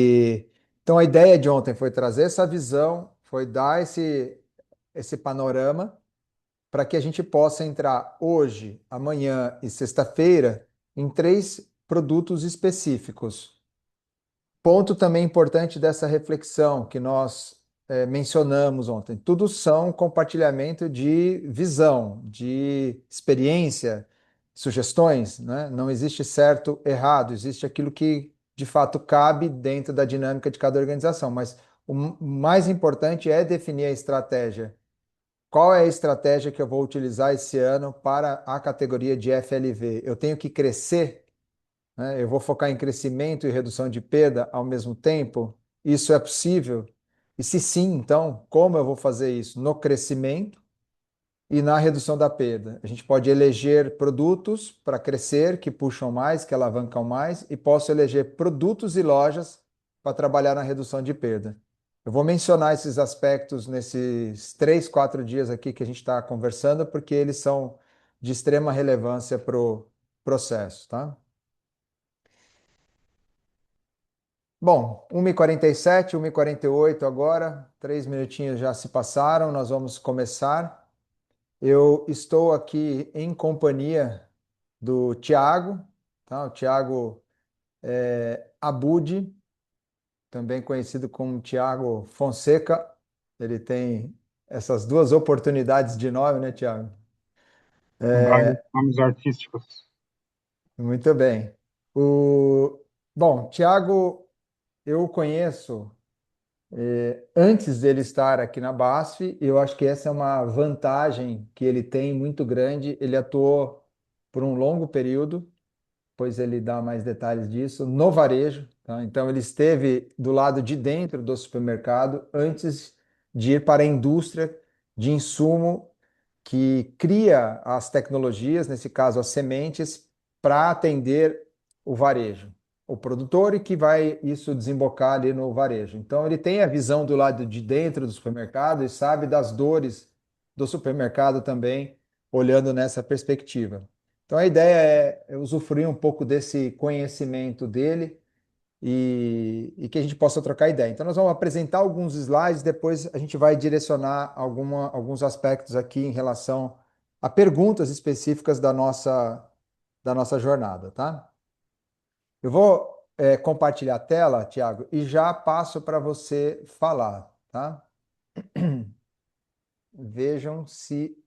Então, a ideia de ontem foi trazer essa visão, foi dar esse panorama para que a gente possa entrar hoje, amanhã e sexta-feira em três produtos específicos. Ponto também importante dessa reflexão que nós mencionamos ontem. Tudo são compartilhamento de visão, de experiência, sugestões, né? Não existe certo, errado, existe aquilo que de fato cabe dentro da dinâmica de cada organização. Mas o mais importante é definir a estratégia. Qual é a estratégia que eu vou utilizar esse ano para a categoria de FLV? Eu tenho que crescer, né? Eu vou focar em crescimento e redução de perda ao mesmo tempo? Isso é possível? E se sim, então, como eu vou fazer isso? No crescimento e na redução da perda. A gente pode eleger produtos para crescer, que puxam mais, que alavancam mais, e posso eleger produtos e lojas para trabalhar na redução de perda. Eu vou mencionar esses aspectos nesses 3, 4 dias aqui que a gente está conversando, porque eles são de extrema relevância para o processo, tá? Bom, 1h47, 1h48 agora, 3 minutinhos já se passaram, nós vamos começar. Eu estou aqui em companhia do Tiago, tá? O Tiago Abud, também conhecido como Tiago Fonseca. Ele tem essas duas oportunidades de nome, né, Tiago? Vários nomes artísticos. Muito bem. O... Bom, Tiago, eu conheço antes dele estar aqui na BASF, eu acho que essa é uma vantagem que ele tem muito grande. Ele atuou por um longo período, pois ele dá mais detalhes disso, no varejo, tá? Então, ele esteve do lado de dentro do supermercado antes de ir para a indústria de insumo que cria as tecnologias, nesse caso as sementes, para atender o varejo, o produtor e que vai isso desembocar ali no varejo. Então ele tem a visão do lado de dentro do supermercado e sabe das dores do supermercado também, olhando nessa perspectiva. Então a ideia é usufruir um pouco desse conhecimento dele e que a gente possa trocar ideia. Então, nós vamos apresentar alguns slides, depois a gente vai direcionar alguns aspectos aqui em relação a perguntas específicas da nossa jornada, tá? Eu vou compartilhar a tela, Tiago, e já passo para você falar, tá? Vejam se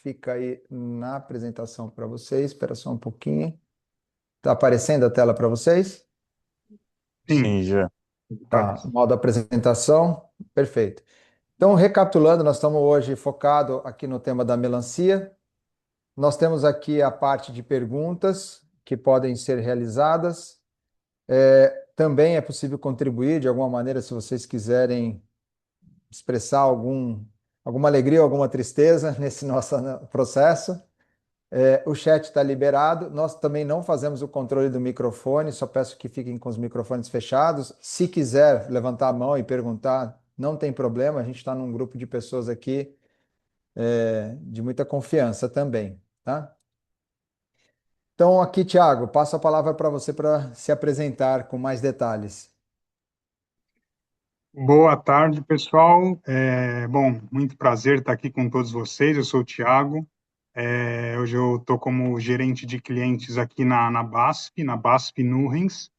fica aí na apresentação para vocês. Espera só um pouquinho. Está aparecendo a tela para vocês? Sim, Sim, já. Tá, detalhes. modo apresentação, perfeito. Então, recapitulando, nós estamos hoje focados aqui no tema da melancia. Nós temos aqui a parte de perguntas que podem ser realizadas. Também é possível contribuir de alguma maneira, se vocês quiserem expressar alguma alegria ou alguma tristeza nesse nosso, né, processo. O chat está liberado. Nós também não fazemos o controle do microfone, só peço que fiquem com os microfones fechados. Se quiser levantar a mão e perguntar, não tem problema, a gente está num grupo de pessoas aqui de muita confiança também, tá? Então, aqui, Thiago, passo a palavra para você para se apresentar com mais detalhes. Boa tarde, pessoal. Bom, muito prazer estar aqui com todos vocês. Eu sou o Tiago. Hoje eu estou como gerente de clientes aqui na BASF, na BASF Nurens.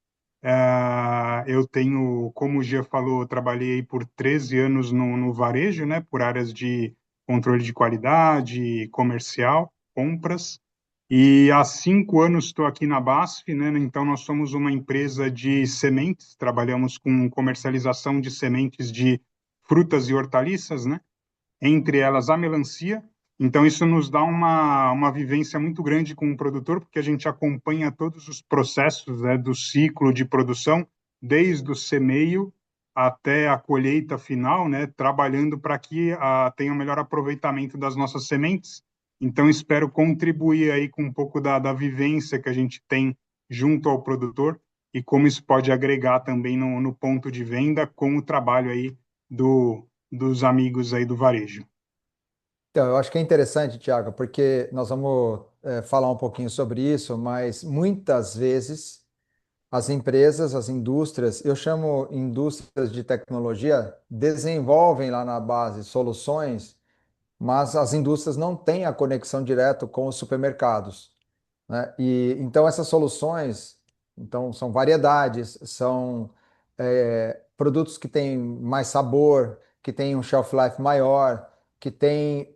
Eu tenho, como o Gia falou, eu trabalhei por 13 anos no varejo, né, por áreas de controle de qualidade, comercial, compras. E há 5 anos estou aqui na BASF, né? Então nós somos uma empresa de sementes, trabalhamos com comercialização de sementes de frutas e hortaliças, né? Entre elas a melancia. Então isso nos dá uma vivência muito grande com o produtor, porque a gente acompanha todos os processos, né, do ciclo de produção, desde o semeio até a colheita final, né? Trabalhando para que tenha um melhor aproveitamento das nossas sementes. Então, espero contribuir aí com um pouco da vivência que a gente tem junto ao produtor e como isso pode agregar também no ponto de venda com o trabalho aí dos amigos aí do varejo. Então, eu acho que é interessante, Thiago, porque nós vamos falar um pouquinho sobre isso, mas muitas vezes as empresas, as indústrias, eu chamo indústrias de tecnologia, desenvolvem lá na base soluções, mas as indústrias não têm a conexão direta com os supermercados, né? E então essas soluções, então são variedades, são produtos que têm mais sabor, que têm um shelf life maior, que tem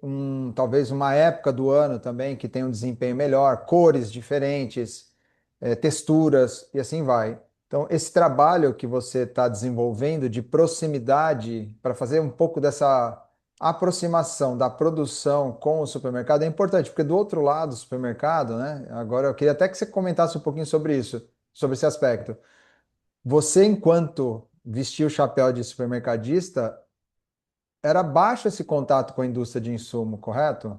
talvez uma época do ano também que tem um desempenho melhor, cores diferentes, texturas e assim vai. Então, esse trabalho que você está desenvolvendo de proximidade para fazer um pouco dessa aproximação da produção com o supermercado é importante, porque do outro lado do supermercado, né? Agora eu queria até que você comentasse um pouquinho sobre isso, sobre esse aspecto. Você, enquanto vestia o chapéu de supermercadista, era baixo esse contato com a indústria de insumo, correto?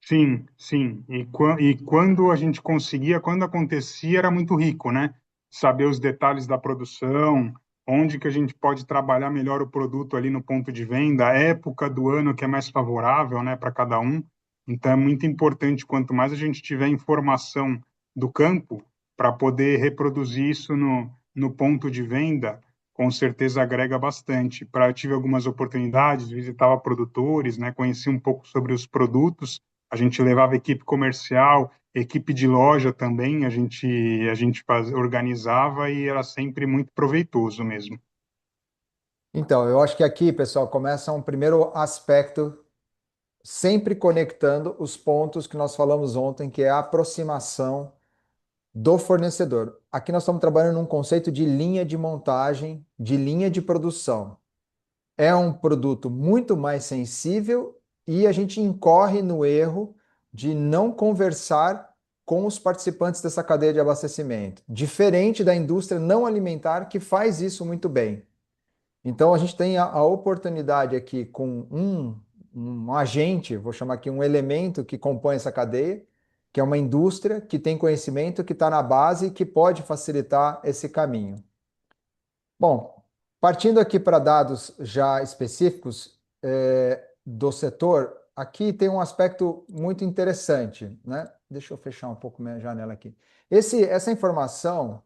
Sim, sim. E quando a gente conseguia, quando acontecia, era muito rico, né? Saber os detalhes da produção, onde que a gente pode trabalhar melhor o produto ali no ponto de venda, a época do ano que é mais favorável, né, para cada um. Então é muito importante, quanto mais a gente tiver informação do campo, para poder reproduzir isso no ponto de venda, com certeza agrega bastante. Eu tive algumas oportunidades, visitava produtores, né, conheci um pouco sobre os produtos, a gente levava equipe comercial, equipe de loja também, organizava e era sempre muito proveitoso mesmo. Então, eu acho que aqui, pessoal, começa um primeiro aspecto, sempre conectando os pontos que nós falamos ontem, que é a aproximação do fornecedor. Aqui nós estamos trabalhando num conceito de linha de montagem, de linha de produção. É um produto muito mais sensível e a gente incorre no erro de não conversar com os participantes dessa cadeia de abastecimento, diferente da indústria não alimentar que faz isso muito bem. Então a gente tem a oportunidade aqui com um agente, vou chamar aqui um elemento que compõe essa cadeia, que é uma indústria que tem conhecimento, que está na base e que pode facilitar esse caminho. Bom, partindo aqui para dados já específicos do setor, aqui tem um aspecto muito interessante, né? Deixa eu fechar um pouco minha janela aqui. Essa informação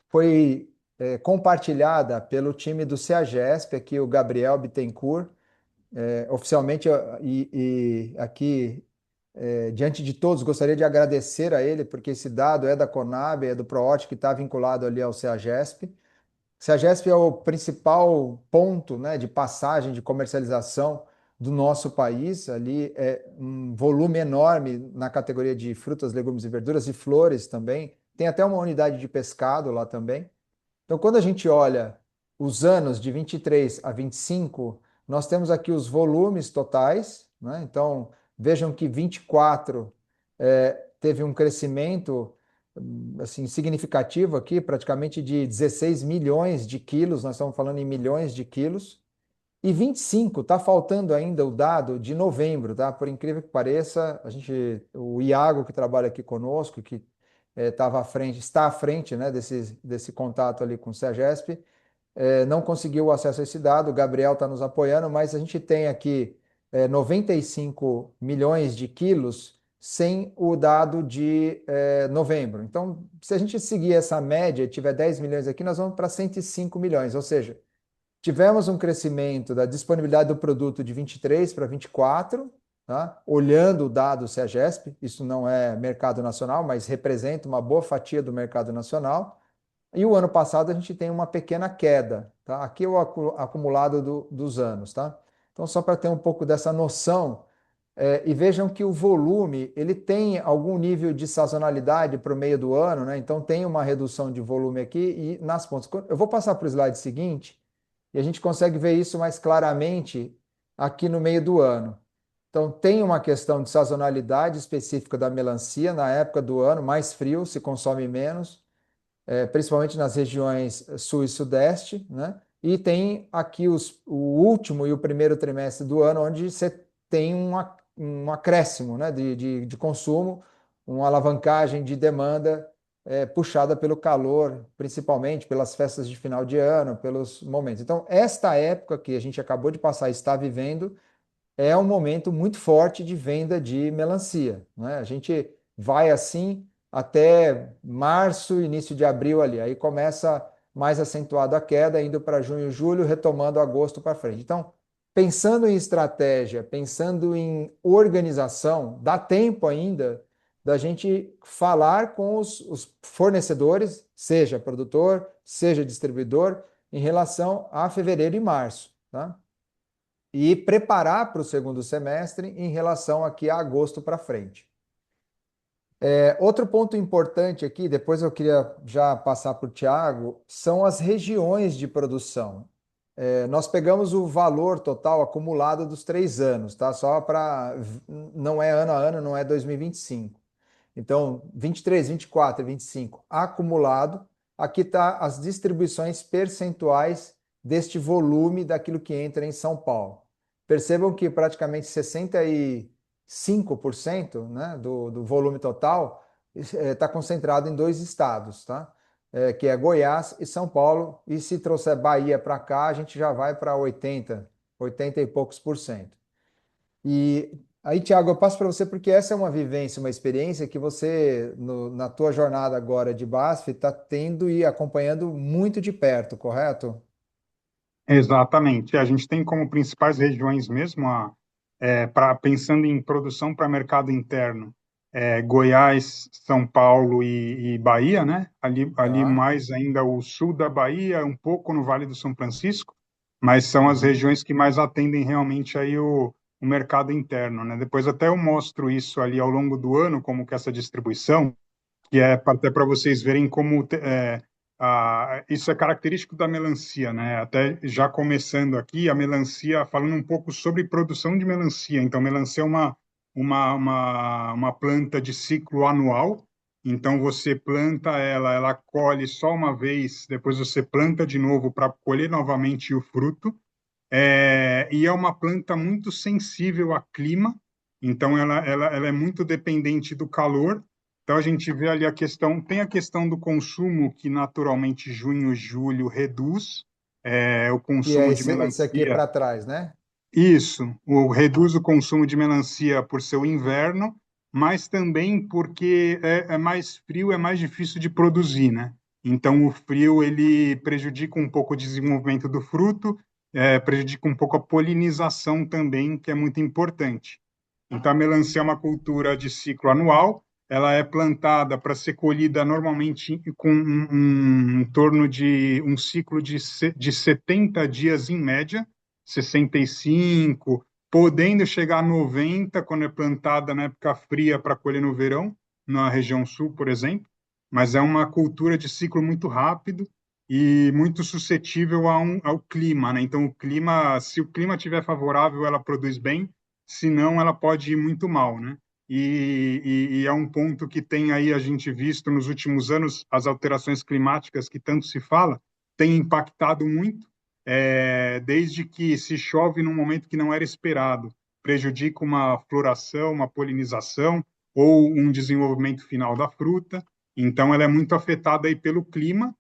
foi compartilhada pelo time do CEAGESP, aqui o Gabriel Bittencourt, oficialmente, e aqui, diante de todos, gostaria de agradecer a ele, porque esse dado é da Conab, é do PROOT, que está vinculado ali ao CEAGESP. Se a GESP é o principal ponto, né, de passagem, de comercialização do nosso país, ali é um volume enorme na categoria de frutas, legumes e verduras e flores também. Tem até uma unidade de pescado lá também. Então, quando a gente olha os anos de 23 a 25, nós temos aqui os volumes totais, né? Então, vejam que 24 teve um crescimento assim significativo aqui, praticamente de 16 milhões de quilos, nós estamos falando em milhões de quilos. E 25, está faltando ainda o dado de novembro, tá? Por incrível que pareça, o Iago que trabalha aqui conosco, que estava à frente, está à frente, né, desse contato ali com o CEAGESP, não conseguiu acesso a esse dado, o Gabriel está nos apoiando, mas a gente tem aqui 95 milhões de quilos sem o dado de novembro. Então, se a gente seguir essa média e tiver 10 milhões aqui, nós vamos para 105 milhões, ou seja, tivemos um crescimento da disponibilidade do produto de 23 para 24, tá? Olhando o dado CEAGESP, isso não é mercado nacional, mas representa uma boa fatia do mercado nacional. E o ano passado a gente tem uma pequena queda, tá? Aqui é o acumulado dos anos, tá? Então, só para ter um pouco dessa noção, e vejam que o volume ele tem algum nível de sazonalidade para o meio do ano, né? Então tem uma redução de volume aqui e nas pontas. Eu vou passar para o slide seguinte e a gente consegue ver isso mais claramente aqui no meio do ano. Então tem uma questão de sazonalidade específica da melancia na época do ano, mais frio, se consome menos principalmente nas regiões sul e sudeste, né? E tem aqui o último e o primeiro trimestre do ano, onde você tem um acréscimo, né, de consumo, uma alavancagem de demanda puxada pelo calor, principalmente pelas festas de final de ano, pelos momentos. Então, esta época que a gente acabou de passar e está vivendo é um momento muito forte de venda de melancia, né? A gente vai assim até março, início de abril ali. Aí começa mais acentuado a queda, indo para junho, julho, retomando agosto para frente. Então, pensando em estratégia, pensando em organização, dá tempo ainda da gente falar com os fornecedores, seja produtor, seja distribuidor, em relação a fevereiro e março, tá? E preparar para o segundo semestre em relação aqui a agosto para frente. Outro ponto importante aqui, depois eu queria já passar para o Tiago, são as regiões de produção. Nós pegamos o valor total acumulado dos 3 anos, tá? Só para. Não é ano a ano, não é 2025. Então, 23, 24 e 25 acumulado. Aqui está as distribuições percentuais deste volume daquilo que entra em São Paulo. Percebam que praticamente 65%, né, do volume total está concentrado em 2 estados, tá? Que é Goiás e São Paulo. E se trouxer Bahia para cá, a gente já vai para 80 e poucos por cento. E aí, Tiago, eu passo para você porque essa é uma vivência, uma experiência que você, na tua jornada agora de BASF, está tendo e acompanhando muito de perto, correto? Exatamente. A gente tem como principais regiões mesmo, pensando em produção para mercado interno, Goiás, São Paulo e Bahia, né? Ali Tá. mais ainda o sul da Bahia, um pouco no Vale do São Francisco, mas são as Uhum. regiões que mais atendem realmente aí o mercado interno, né? Depois até eu mostro isso ali ao longo do ano, como que essa distribuição, que é até para vocês verem como isso é característico da melancia, né? Até já começando aqui, a melancia, falando um pouco sobre produção de melancia. Então, melancia é uma planta de ciclo anual. Então, você planta ela, ela colhe só uma vez, depois você planta de novo para colher novamente o fruto. E é uma planta muito sensível a clima, então ela é muito dependente do calor. Então a gente vê ali tem a questão do consumo, que naturalmente junho, julho reduz o Que é consumo de esse aqui melancia. para trás, né? Isso, reduz o consumo de melancia por seu inverno, mas também porque é mais frio, é mais difícil de produzir, né? Então o frio ele prejudica um pouco o desenvolvimento do fruto, prejudica um pouco a polinização também, que é muito importante. Então a melancia é uma cultura de ciclo anual, ela é plantada para ser colhida normalmente com em torno de um ciclo de 70 dias em média, 65, podendo chegar a 90 quando é plantada na época fria para colher no verão, na região sul, por exemplo. Mas é uma cultura de ciclo muito rápido e muito suscetível ao clima, né? Então, se o clima estiver favorável, ela produz bem, se não, ela pode ir muito mal, né? E é um ponto que tem aí a gente visto nos últimos anos, as alterações climáticas que tanto se fala, têm impactado muito, desde que se chove num momento que não era esperado, prejudica uma floração, uma polinização ou um desenvolvimento final da fruta. Então, ela é muito afetada aí pelo clima,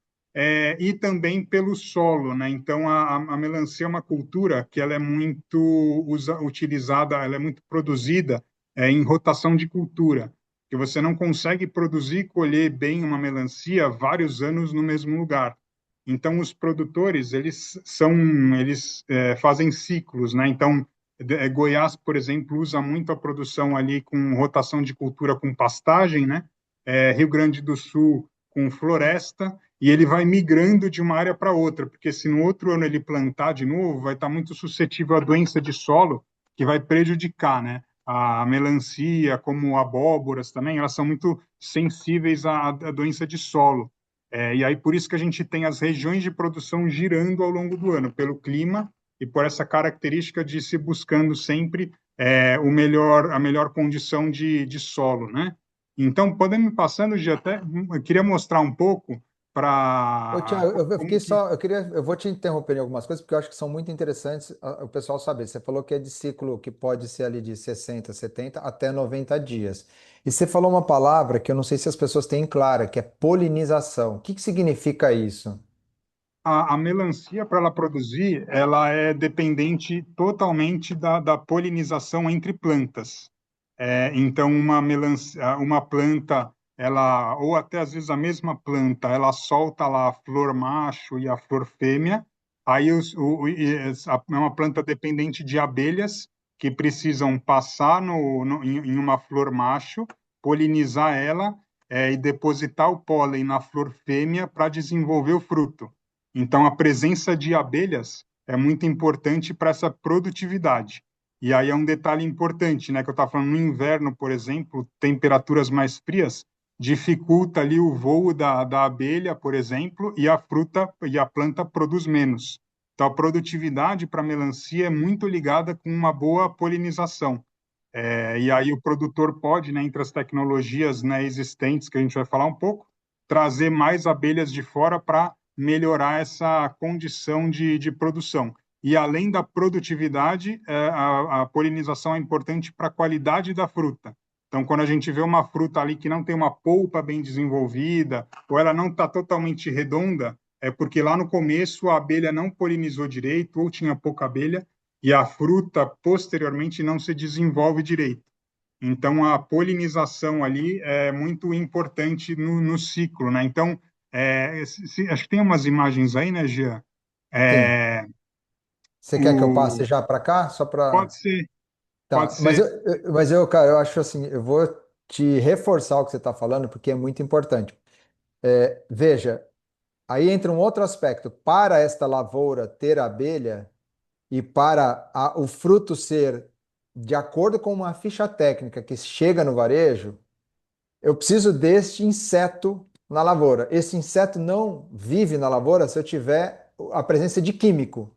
e também pelo solo, né? Então, a melancia é uma cultura que ela é muito utilizada, ela é muito produzida em rotação de cultura, que você não consegue produzir e colher bem uma melancia vários anos no mesmo lugar. Então, os produtores, eles fazem ciclos, né? Então, Goiás, por exemplo, usa muito a produção ali com rotação de cultura com pastagem, né? Rio Grande do Sul com floresta, e ele vai migrando de uma área para outra, porque se no outro ano ele plantar de novo, vai estar muito suscetível à doença de solo, que vai prejudicar, né? A melancia, como abóboras também, elas são muito sensíveis à doença de solo. E aí por isso que a gente tem as regiões de produção girando ao longo do ano, pelo clima e por essa característica de se buscando sempre a melhor condição de solo, né? Então, podendo me passando, Gia, até eu queria mostrar um pouco Ô, para Thiago, eu como fiquei que só, eu vou te interromper em algumas coisas, porque eu acho que são muito interessantes o pessoal saber. Você falou que é de ciclo que pode ser ali de 60, 70 até 90 dias. E você falou uma palavra que eu não sei se as pessoas têm clara, que é polinização. O que que significa isso? a melancia, para ela produzir, ela é dependente totalmente da polinização entre plantas. Então, uma planta ela, ou até às vezes a mesma planta, ela solta lá a flor macho e a flor fêmea, aí é uma planta dependente de abelhas que precisam passar em uma flor macho, polinizar ela, e depositar o pólen na flor fêmea para desenvolver o fruto. Então, a presença de abelhas é muito importante para essa produtividade. E aí é um detalhe importante, né, que eu estava falando, no inverno, por exemplo, temperaturas mais frias, dificulta ali o voo da abelha, por exemplo, e a fruta e a planta produz menos. Então, a produtividade para a melancia é muito ligada com uma boa polinização. E aí o produtor pode, né, entre as tecnologias, né, existentes, que a gente vai falar um pouco, trazer mais abelhas de fora para melhorar essa condição de produção. E além da produtividade, a polinização é importante para a qualidade da fruta. Então, quando a gente vê uma fruta ali que não tem uma polpa bem desenvolvida, ou ela não está totalmente redonda, é porque lá no começo a abelha não polinizou direito, ou tinha pouca abelha, e a fruta posteriormente não se desenvolve direito. Então, a polinização ali é muito importante no ciclo, né? Então, acho que tem umas imagens aí, né, Gia? Sim. É, Você quer que eu passe o, já para cá? Só pode para. ser, pode Tá, ser, cara, eu acho assim, eu vou te reforçar o que você está falando, porque é muito importante. Veja, aí entra um outro aspecto. Para esta lavoura ter abelha e para o fruto ser de acordo com uma ficha técnica que chega no varejo, eu preciso deste inseto na lavoura. Esse inseto não vive na lavoura se eu tiver a presença de químico.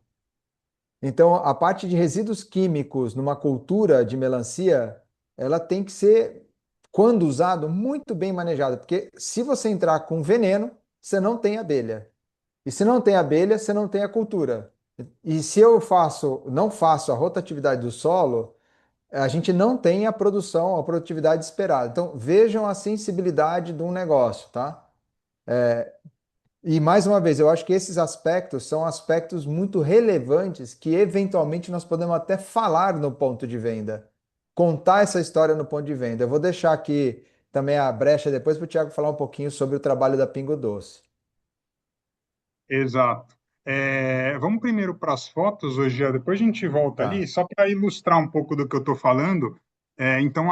Então, a parte de resíduos químicos numa cultura de melancia, ela tem que ser, quando usado, muito bem manejada, porque se você entrar com veneno, você não tem abelha. E se não tem abelha, você não tem a cultura. E se eu não faço a rotatividade do solo, a gente não tem a produção, a produtividade esperada. Então, vejam a sensibilidade de um negócio, tá? E mais uma vez, eu acho que esses aspectos são aspectos muito relevantes que eventualmente nós podemos até falar no ponto de venda, contar essa história no ponto de venda. Eu vou deixar aqui também a brecha depois para o Thiago falar um pouquinho sobre o trabalho da Pingo Doce. exato. Vamos primeiro para as fotos hoje, depois a gente volta ali, Tá. só para ilustrar um pouco do que eu estou falando. Então,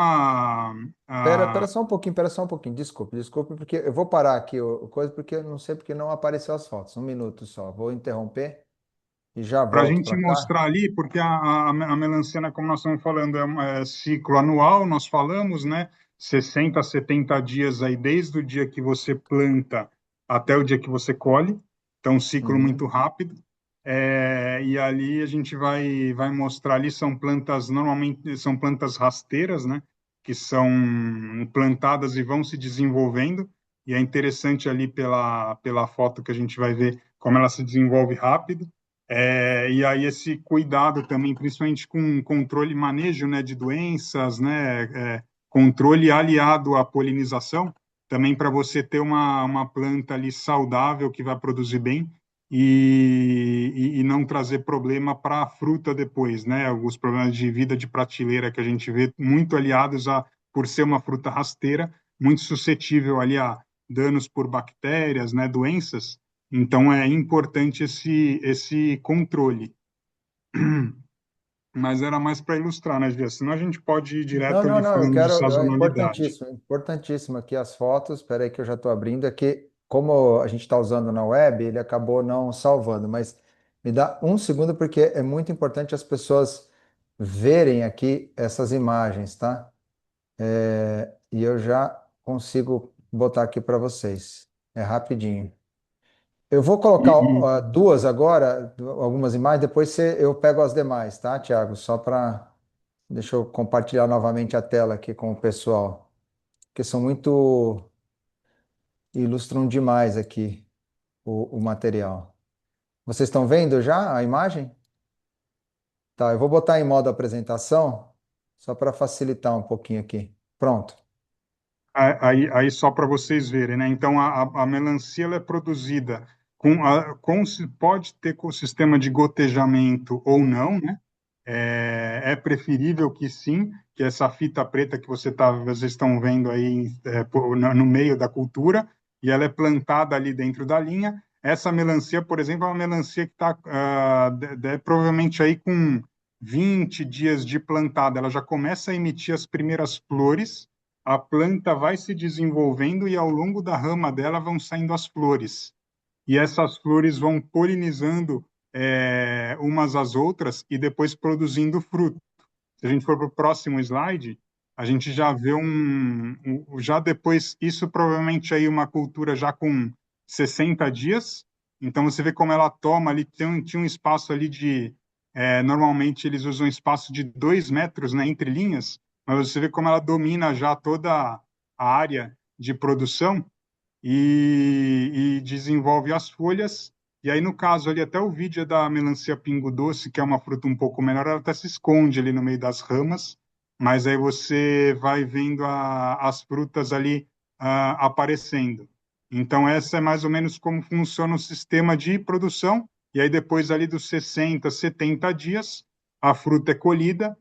Pera pera só um pouquinho, desculpe, porque eu vou parar aqui o coisa, porque eu não sei porque não apareceu as fotos. Um minuto só, vou interromper e já para a volto gente para cá. mostrar ali, porque a melancia, como nós estamos falando, é ciclo anual, nós falamos, né? 60 a 70 dias aí, desde o dia que você planta até o dia que você colhe. Então, um ciclo muito Uhum. rápido. E ali a gente vai mostrar ali, são plantas, normalmente são plantas rasteiras, né? Que são plantadas e vão se desenvolvendo. E é interessante ali pela foto que a gente vai ver como ela se desenvolve rápido. E aí esse cuidado também, principalmente com controle e manejo, né, de doenças, né, controle aliado à polinização, também para você ter uma planta ali saudável que vai produzir bem e não trazer problema para a fruta depois, né? Alguns problemas de vida de prateleira que a gente vê muito aliados por ser uma fruta rasteira, muito suscetível ali a danos por bactérias, né, doenças. Então é importante esse controle. Mas era mais para ilustrar, né, Gia? Senão a gente pode ir direto ali Não, eu falando de quero, é sazonalidade. importantíssimo, importantíssimo aqui as fotos. Espera aí que eu já estou abrindo aqui. Como a gente está usando na web, ele acabou não salvando, mas me dá um segundo porque é muito importante as pessoas verem aqui essas imagens, tá? E eu já consigo botar aqui para vocês. É rapidinho. Eu vou E, colocar e duas agora, algumas imagens, depois eu pego as demais, tá, Tiago? Só para. Deixa eu compartilhar novamente a tela aqui com o pessoal, que são muito. Ilustram demais aqui o material. Vocês estão vendo já a imagem? Tá, eu vou botar em modo apresentação, só para facilitar um pouquinho aqui. Pronto. aí só para vocês verem, né? Então a melancia ela é produzida pode ter com sistema de gotejamento ou não, né? É preferível que sim, que essa fita preta que vocês estão vendo aí no meio da cultura, e ela é plantada ali dentro da linha. Essa melancia, por exemplo, é uma melancia que está provavelmente aí com 20 dias de plantada. Ela já começa a emitir as primeiras flores, a planta vai se desenvolvendo e ao longo da rama dela vão saindo as flores. E essas flores vão polinizando umas às outras e depois produzindo fruto. Se a gente for para o próximo slide, a gente já vê já depois, isso provavelmente aí uma cultura já com 60 dias, então você vê como ela toma ali, tinha um espaço ali normalmente eles usam um espaço de 2 metros, né, entre linhas, mas você vê como ela domina já toda a área de produção, e desenvolve as folhas. E aí, no caso ali, até o vídeo é da melancia pingo doce, que é uma fruta um pouco menor, ela até se esconde ali no meio das ramas, mas aí você vai vendo as frutas ali aparecendo. Então, essa é mais ou menos como funciona o sistema de produção. E aí, depois ali dos 60, 70 dias, a fruta é colhida.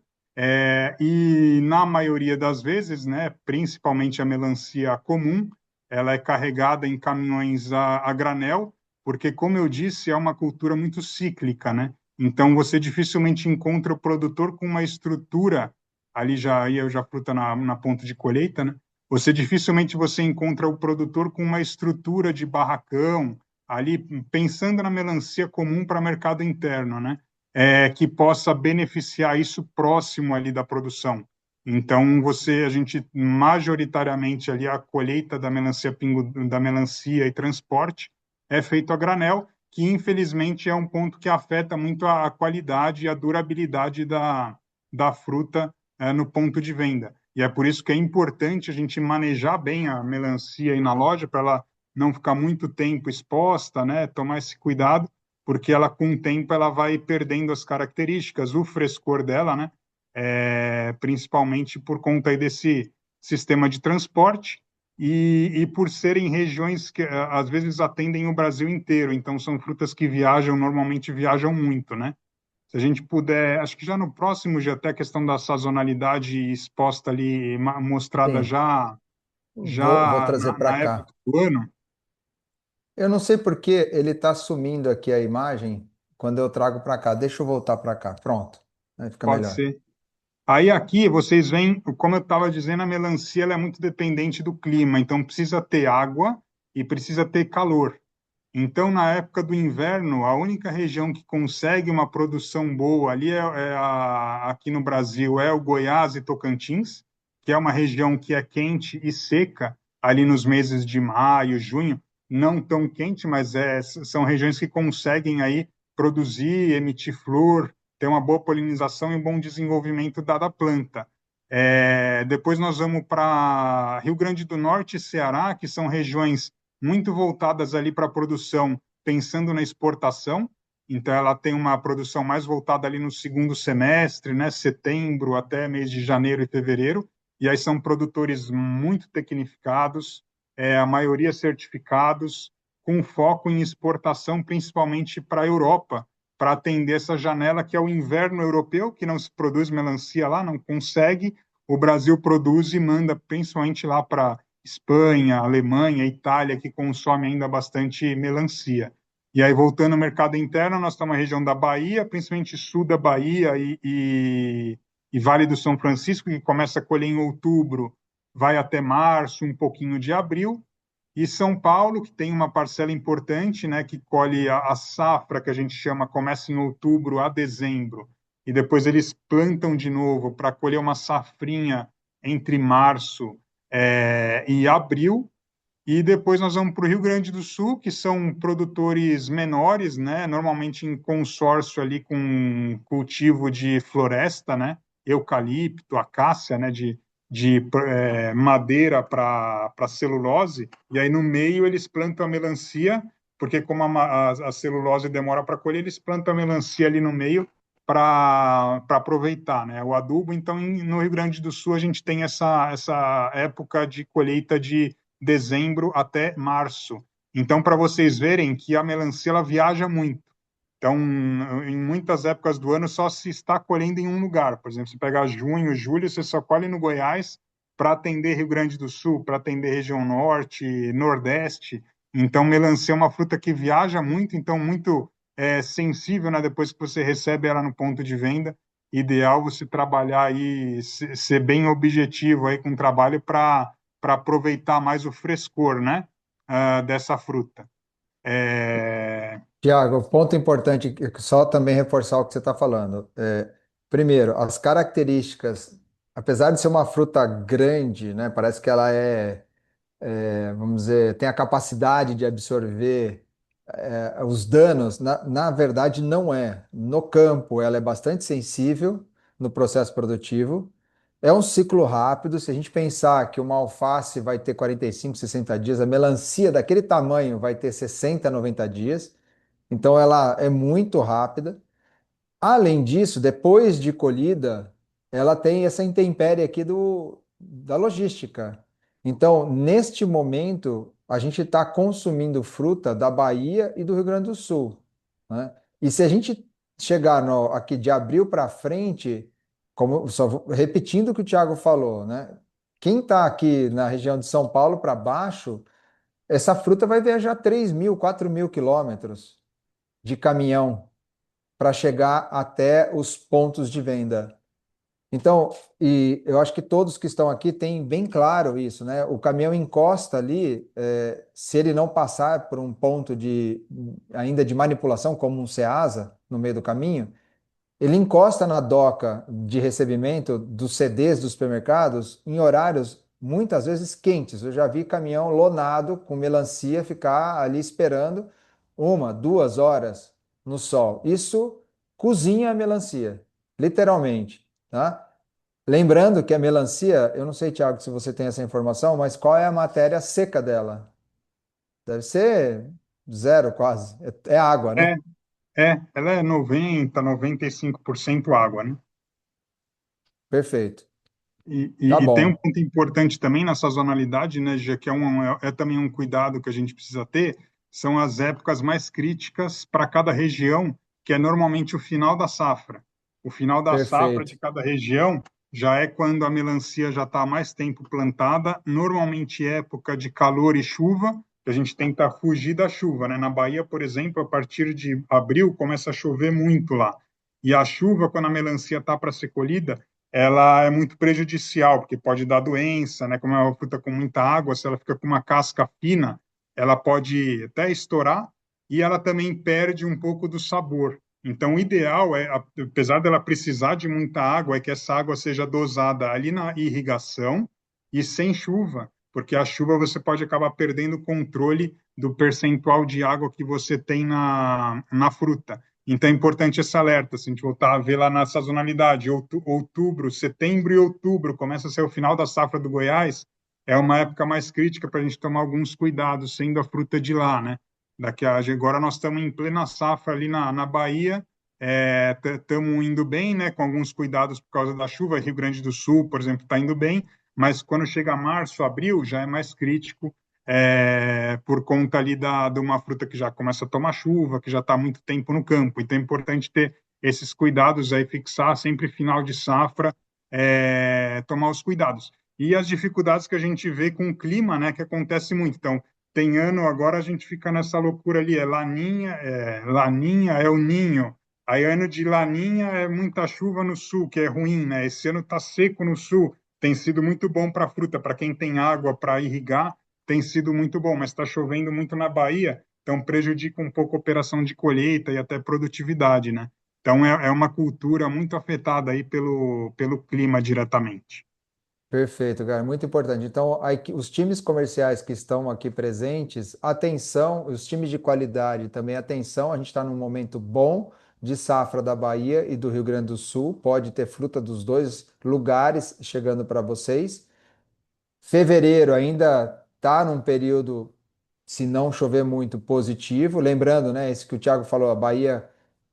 E na maioria das vezes, né, principalmente a melancia comum, ela é carregada em caminhões a granel, porque, como eu disse, é uma cultura muito cíclica, né? Então, você dificilmente encontra o produtor com uma estrutura, ali já ia já fruta na ponta de colheita, né? Você encontra o produtor com uma estrutura de barracão, ali pensando na melancia comum para mercado interno, né? Que possa beneficiar isso próximo ali da produção. Então, a gente majoritariamente ali a colheita da melancia da melancia e transporte é feito a granel, que infelizmente é um ponto que afeta muito a qualidade e a durabilidade da fruta no ponto de venda. E é por isso que é importante a gente manejar bem a melancia aí na loja para ela não ficar muito tempo exposta, né? Tomar esse cuidado, porque ela com o tempo ela vai perdendo as características, o frescor dela, né? Principalmente por conta aí desse sistema de transporte e por serem regiões que às vezes atendem o Brasil inteiro, então são frutas que normalmente viajam muito, né? Se a gente puder, acho que já no próximo, já até a questão da sazonalidade exposta ali, mostrada Sim, já, vou já trazer para na época cá. do ano, Eu não sei por que ele está sumindo aqui a imagem quando eu trago para cá. Deixa eu voltar para cá. Pronto. Aí fica pode melhor. ser. Aí aqui vocês veem, como eu estava dizendo, a melancia ela é muito dependente do clima, então precisa ter água e precisa ter calor. Então, na época do inverno, a única região que consegue uma produção boa ali aqui no Brasil é o Goiás e Tocantins, que é uma região que é quente e seca ali nos meses de maio, junho, não tão quente, mas são regiões que conseguem aí produzir, emitir flor, ter uma boa polinização e um bom desenvolvimento da planta. Depois nós vamos para Rio Grande do Norte e Ceará, que são regiões muito voltadas ali para a produção, pensando na exportação. Então, ela tem uma produção mais voltada ali no segundo semestre, né, setembro até mês de janeiro e fevereiro. E aí são produtores muito tecnificados, a maioria certificados, com foco em exportação, principalmente para a Europa, para atender essa janela que é o inverno europeu, que não se produz melancia lá, não consegue. O Brasil produz e manda principalmente lá para Espanha, Alemanha, Itália, que consome ainda bastante melancia. E aí, voltando ao mercado interno, nós estamos na região da Bahia, principalmente sul da Bahia e Vale do São Francisco, que começa a colher em outubro, vai até março, um pouquinho de abril. E São Paulo, que tem uma parcela importante, né, que colhe a safra, que a gente chama, começa em outubro a dezembro, e depois eles plantam de novo para colher uma safrinha entre março e abril. E depois nós vamos para o Rio Grande do Sul, que são produtores menores, né, normalmente em consórcio ali com cultivo de floresta, né, eucalipto, acácia, né, de madeira para celulose, e aí no meio eles plantam a melancia, porque como a celulose demora para colher, eles plantam a melancia ali no meio para aproveitar, né, o adubo. Então, no Rio Grande do Sul, a gente tem essa época de colheita de dezembro até março. Então, para vocês verem que a melancia ela viaja muito. Então, em muitas épocas do ano só se está colhendo em um lugar. Por exemplo, se pegar junho, julho, você só colhe no Goiás para atender Rio Grande do Sul, para atender região norte, nordeste. Então, melancia é uma fruta que viaja muito, então muito sensível, né? Depois que você recebe ela no ponto de venda, ideal você trabalhar aí, ser bem objetivo aí com o trabalho para aproveitar mais o frescor, né? Dessa fruta. É, Tiago, ponto importante, só também reforçar o que você está falando. Primeiro, as características, apesar de ser uma fruta grande, né, parece que ela vamos dizer, tem a capacidade de absorver os danos, na verdade não é. No campo, ela é bastante sensível no processo produtivo. É um ciclo rápido. Se a gente pensar que uma alface vai ter 45, 60 dias, a melancia daquele tamanho vai ter 60, 90 dias. Então ela é muito rápida. Além disso, depois de colhida, ela tem essa intempérie aqui da logística. Então, neste momento, a gente está consumindo fruta da Bahia e do Rio Grande do Sul, né? E se a gente chegar aqui de abril para frente, como repetindo o que o Thiago falou, né? Quem está aqui na região de São Paulo para baixo, essa fruta vai viajar 3.000, 4.000 quilômetros de caminhão para chegar até os pontos de venda. Então, e eu acho que todos que estão aqui têm bem claro isso, né? O caminhão encosta ali, se ele não passar por um ponto ainda de manipulação, como um Ceasa, no meio do caminho, ele encosta na doca de recebimento dos CDs dos supermercados em horários muitas vezes quentes. Eu já vi caminhão lonado com melancia ficar ali esperando 1, 2 horas no sol. Isso cozinha a melancia, literalmente, tá? Lembrando que a melancia, eu não sei, Thiago, se você tem essa informação, mas qual é a matéria seca dela? Deve ser zero quase. É água, né? é, ela é 95% água, né? Perfeito. E, Tá e tem um bom. ponto importante também na sazonalidade, né, já que é também um cuidado que a gente precisa ter, são as épocas mais críticas para cada região, que é normalmente o final da safra. O final da safra Perfeito. de cada região já é quando a melancia já está há mais tempo plantada, normalmente época de calor e chuva, que a gente tenta fugir da chuva, né? Na Bahia, por exemplo, a partir de abril começa a chover muito lá. E a chuva, quando a melancia está para ser colhida, ela é muito prejudicial, porque pode dar doença, né? Como é uma fruta com muita água, se ela fica com uma casca fina, ela pode até estourar e ela também perde um pouco do sabor. Então, o ideal é, apesar dela precisar de muita água, é que essa água seja dosada ali na irrigação e sem chuva, porque a chuva você pode acabar perdendo o controle do percentual de água que você tem na fruta. Então é importante esse alerta, se a gente voltar a ver lá na sazonalidade, outubro, setembro e outubro, começa a ser o final da safra do Goiás, é uma época mais crítica para a gente tomar alguns cuidados, sendo a fruta de lá, né? Agora nós estamos em plena safra ali na Bahia, estamos indo bem, né? Com alguns cuidados por causa da chuva, Rio Grande do Sul, por exemplo, está indo bem, mas quando chega março, abril, já é mais crítico, por conta ali de uma fruta que já começa a tomar chuva, que já está há muito tempo no campo. Então é importante ter esses cuidados aí, fixar sempre final de safra, tomar os cuidados. E as dificuldades que a gente vê com o clima, né, que acontece muito. Então, tem ano agora a gente fica nessa loucura ali, Laninha, é o Ninho. Aí ano de Laninha é muita chuva no sul, que é ruim, né? Esse ano está seco no sul, tem sido muito bom para a fruta, para quem tem água para irrigar, tem sido muito bom, mas está chovendo muito na Bahia, então prejudica um pouco a operação de colheita e até produtividade, né? Então é uma cultura muito afetada aí pelo clima diretamente. Perfeito, cara, muito importante. Então, os times comerciais que estão aqui presentes, atenção, os times de qualidade também, atenção, a gente está num momento bom de safra da Bahia e do Rio Grande do Sul, pode ter fruta dos dois lugares chegando para vocês. Fevereiro ainda está num período, se não chover muito, positivo. Lembrando, né, esse que o Thiago falou, a Bahia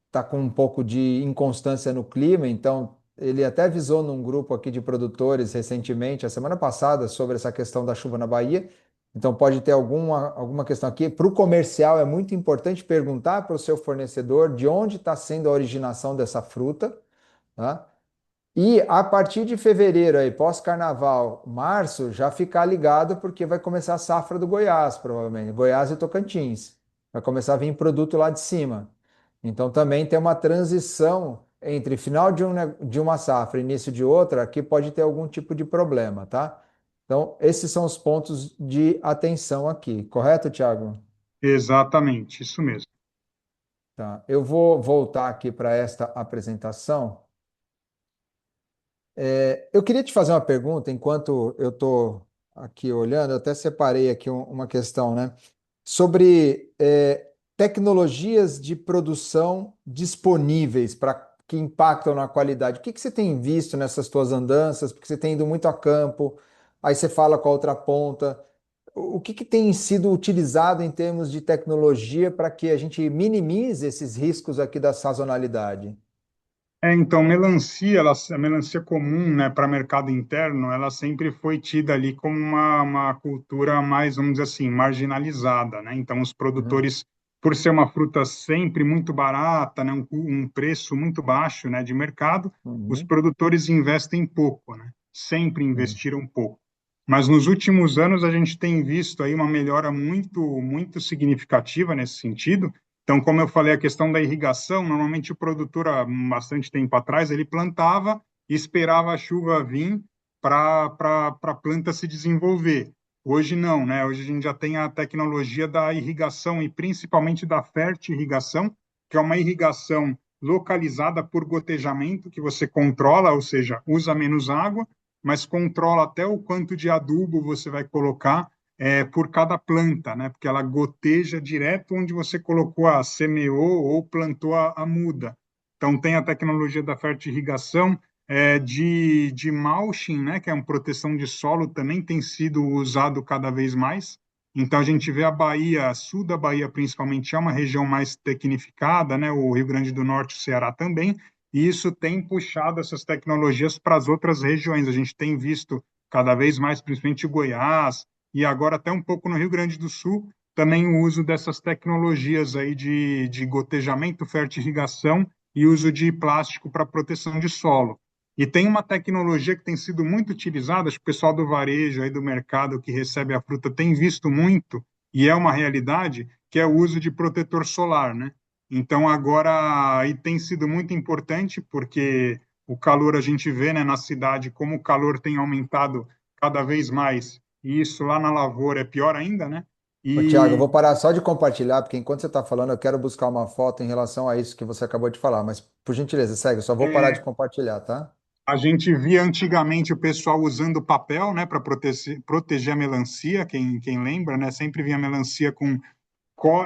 está com um pouco de inconstância no clima, então ele até avisou num grupo aqui de produtores recentemente, a semana passada, sobre essa questão da chuva na Bahia. Então, pode ter alguma questão aqui. Para o comercial, é muito importante perguntar para o seu fornecedor de onde está sendo a originação dessa fruta, tá? E a partir de fevereiro, aí, pós-carnaval, março, já ficar ligado, porque vai começar a safra do Goiás, provavelmente. Goiás e Tocantins. Vai começar a vir produto lá de cima. Então, também tem uma transição entre final de uma safra e início de outra, que pode ter algum tipo de problema, tá? Então, esses são os pontos de atenção aqui, correto, Thiago? Exatamente, isso mesmo. Tá. Eu vou voltar aqui para esta apresentação. Eu queria te fazer uma pergunta, enquanto eu estou aqui olhando, eu até separei aqui uma questão, né? Sobre tecnologias de produção disponíveis para que impactam na qualidade. O que que você tem visto nessas tuas andanças? Porque você tem ido muito a campo, aí você fala com a outra ponta. O que que tem sido utilizado em termos de tecnologia para que a gente minimize esses riscos aqui da sazonalidade? Então, melancia, a melancia comum, né, para mercado interno, ela sempre foi tida ali como uma cultura mais, vamos dizer assim, marginalizada, né? Então, os Uhum, produtores, por ser uma fruta sempre muito barata, né, um preço muito baixo, né, de mercado, os uhum, produtores investem pouco, né? Sempre uhum, investiram pouco. Mas nos últimos anos a gente tem visto aí uma melhora muito significativa nesse sentido. Então, como eu falei, a questão da irrigação, normalmente o produtor, há bastante tempo atrás, ele plantava e esperava a chuva vir para a planta se desenvolver. Hoje não, né? Hoje a gente já tem a tecnologia da irrigação e principalmente da fertirrigação, que é uma irrigação localizada por gotejamento, que você controla, ou seja, usa menos água, mas controla até o quanto de adubo você vai colocar por cada planta, né? Porque ela goteja direto onde você colocou semeou ou plantou a muda. Então tem a tecnologia da fertirrigação, de mulching, né? Que é uma proteção de solo, também tem sido usado cada vez mais. Então a gente vê a Bahia, sul da Bahia principalmente, é uma região mais tecnificada, né? O Rio Grande do Norte, o Ceará também, e isso tem puxado essas tecnologias para as outras regiões. A gente tem visto cada vez mais, principalmente Goiás, e agora até um pouco no Rio Grande do Sul, também o uso dessas tecnologias aí de gotejamento, fertirrigação e uso de plástico para proteção de solo. E tem uma tecnologia que tem sido muito utilizada, acho que o pessoal do varejo aí do mercado que recebe a fruta tem visto muito, e é uma realidade, que é o uso de protetor solar, né? Então agora aí tem sido muito importante porque o calor a gente vê, né, na cidade como o calor tem aumentado cada vez mais e isso lá na lavoura é pior ainda, né? Ô, Tiago, eu vou E parar só de compartilhar, porque enquanto você está falando, eu quero buscar uma foto em relação a isso que você acabou de falar. Mas, por gentileza, segue, eu só vou parar de é, compartilhar, tá? a gente via antigamente o pessoal usando papel, né, para proteger a melancia, quem lembra, né? Sempre vinha a melancia com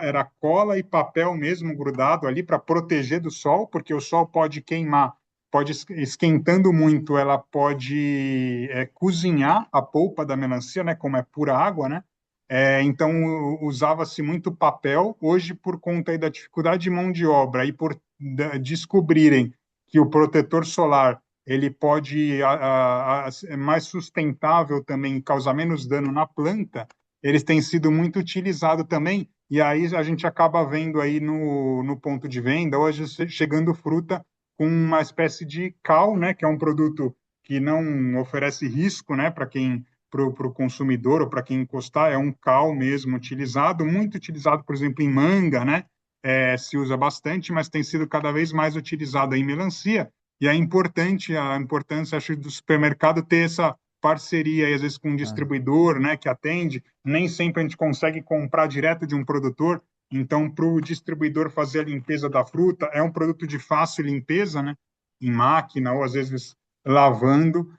era cola e papel mesmo grudado ali para proteger do sol, porque o sol pode queimar, pode esquentando muito, ela pode cozinhar a polpa da melancia, né, como é pura água, né? Então usava-se muito papel. Hoje, por conta aí da dificuldade de mão de obra e por descobrirem que o protetor solar ele pode é mais sustentável também, causar menos dano na planta, eles têm sido muito utilizados também, e aí a gente acaba vendo aí no ponto de venda, hoje chegando fruta com uma espécie de cal, né, que é um produto que não oferece risco, né, para o consumidor ou para quem encostar, é um cal mesmo utilizado, muito utilizado, por exemplo, em manga, né, se usa bastante, mas tem sido cada vez mais utilizado em melancia, e é importante, a importância, acho, do supermercado ter essa parceria, às vezes, com um Ah, distribuidor, né, que atende. Nem sempre a gente consegue comprar direto de um produtor, então, para o distribuidor fazer a limpeza da fruta, é um produto de fácil limpeza, né, em máquina, ou às vezes lavando,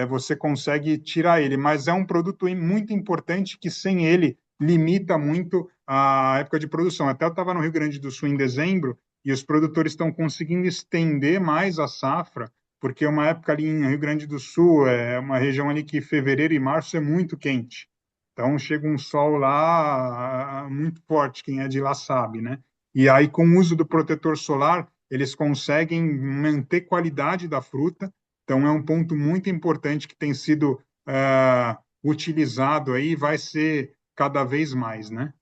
você consegue tirar ele, mas é um produto muito importante que sem ele limita muito a época de produção. Até eu estava no Rio Grande do Sul em dezembro e os produtores estão conseguindo estender mais a safra, porque é uma época ali em Rio Grande do Sul, é uma região ali que fevereiro e março é muito quente. Então chega um sol lá muito forte, quem é de lá sabe, né? E aí com o uso do protetor solar, eles conseguem manter qualidade da fruta. Então é um ponto muito importante que tem sido utilizado aí vai ser cada vez mais, né?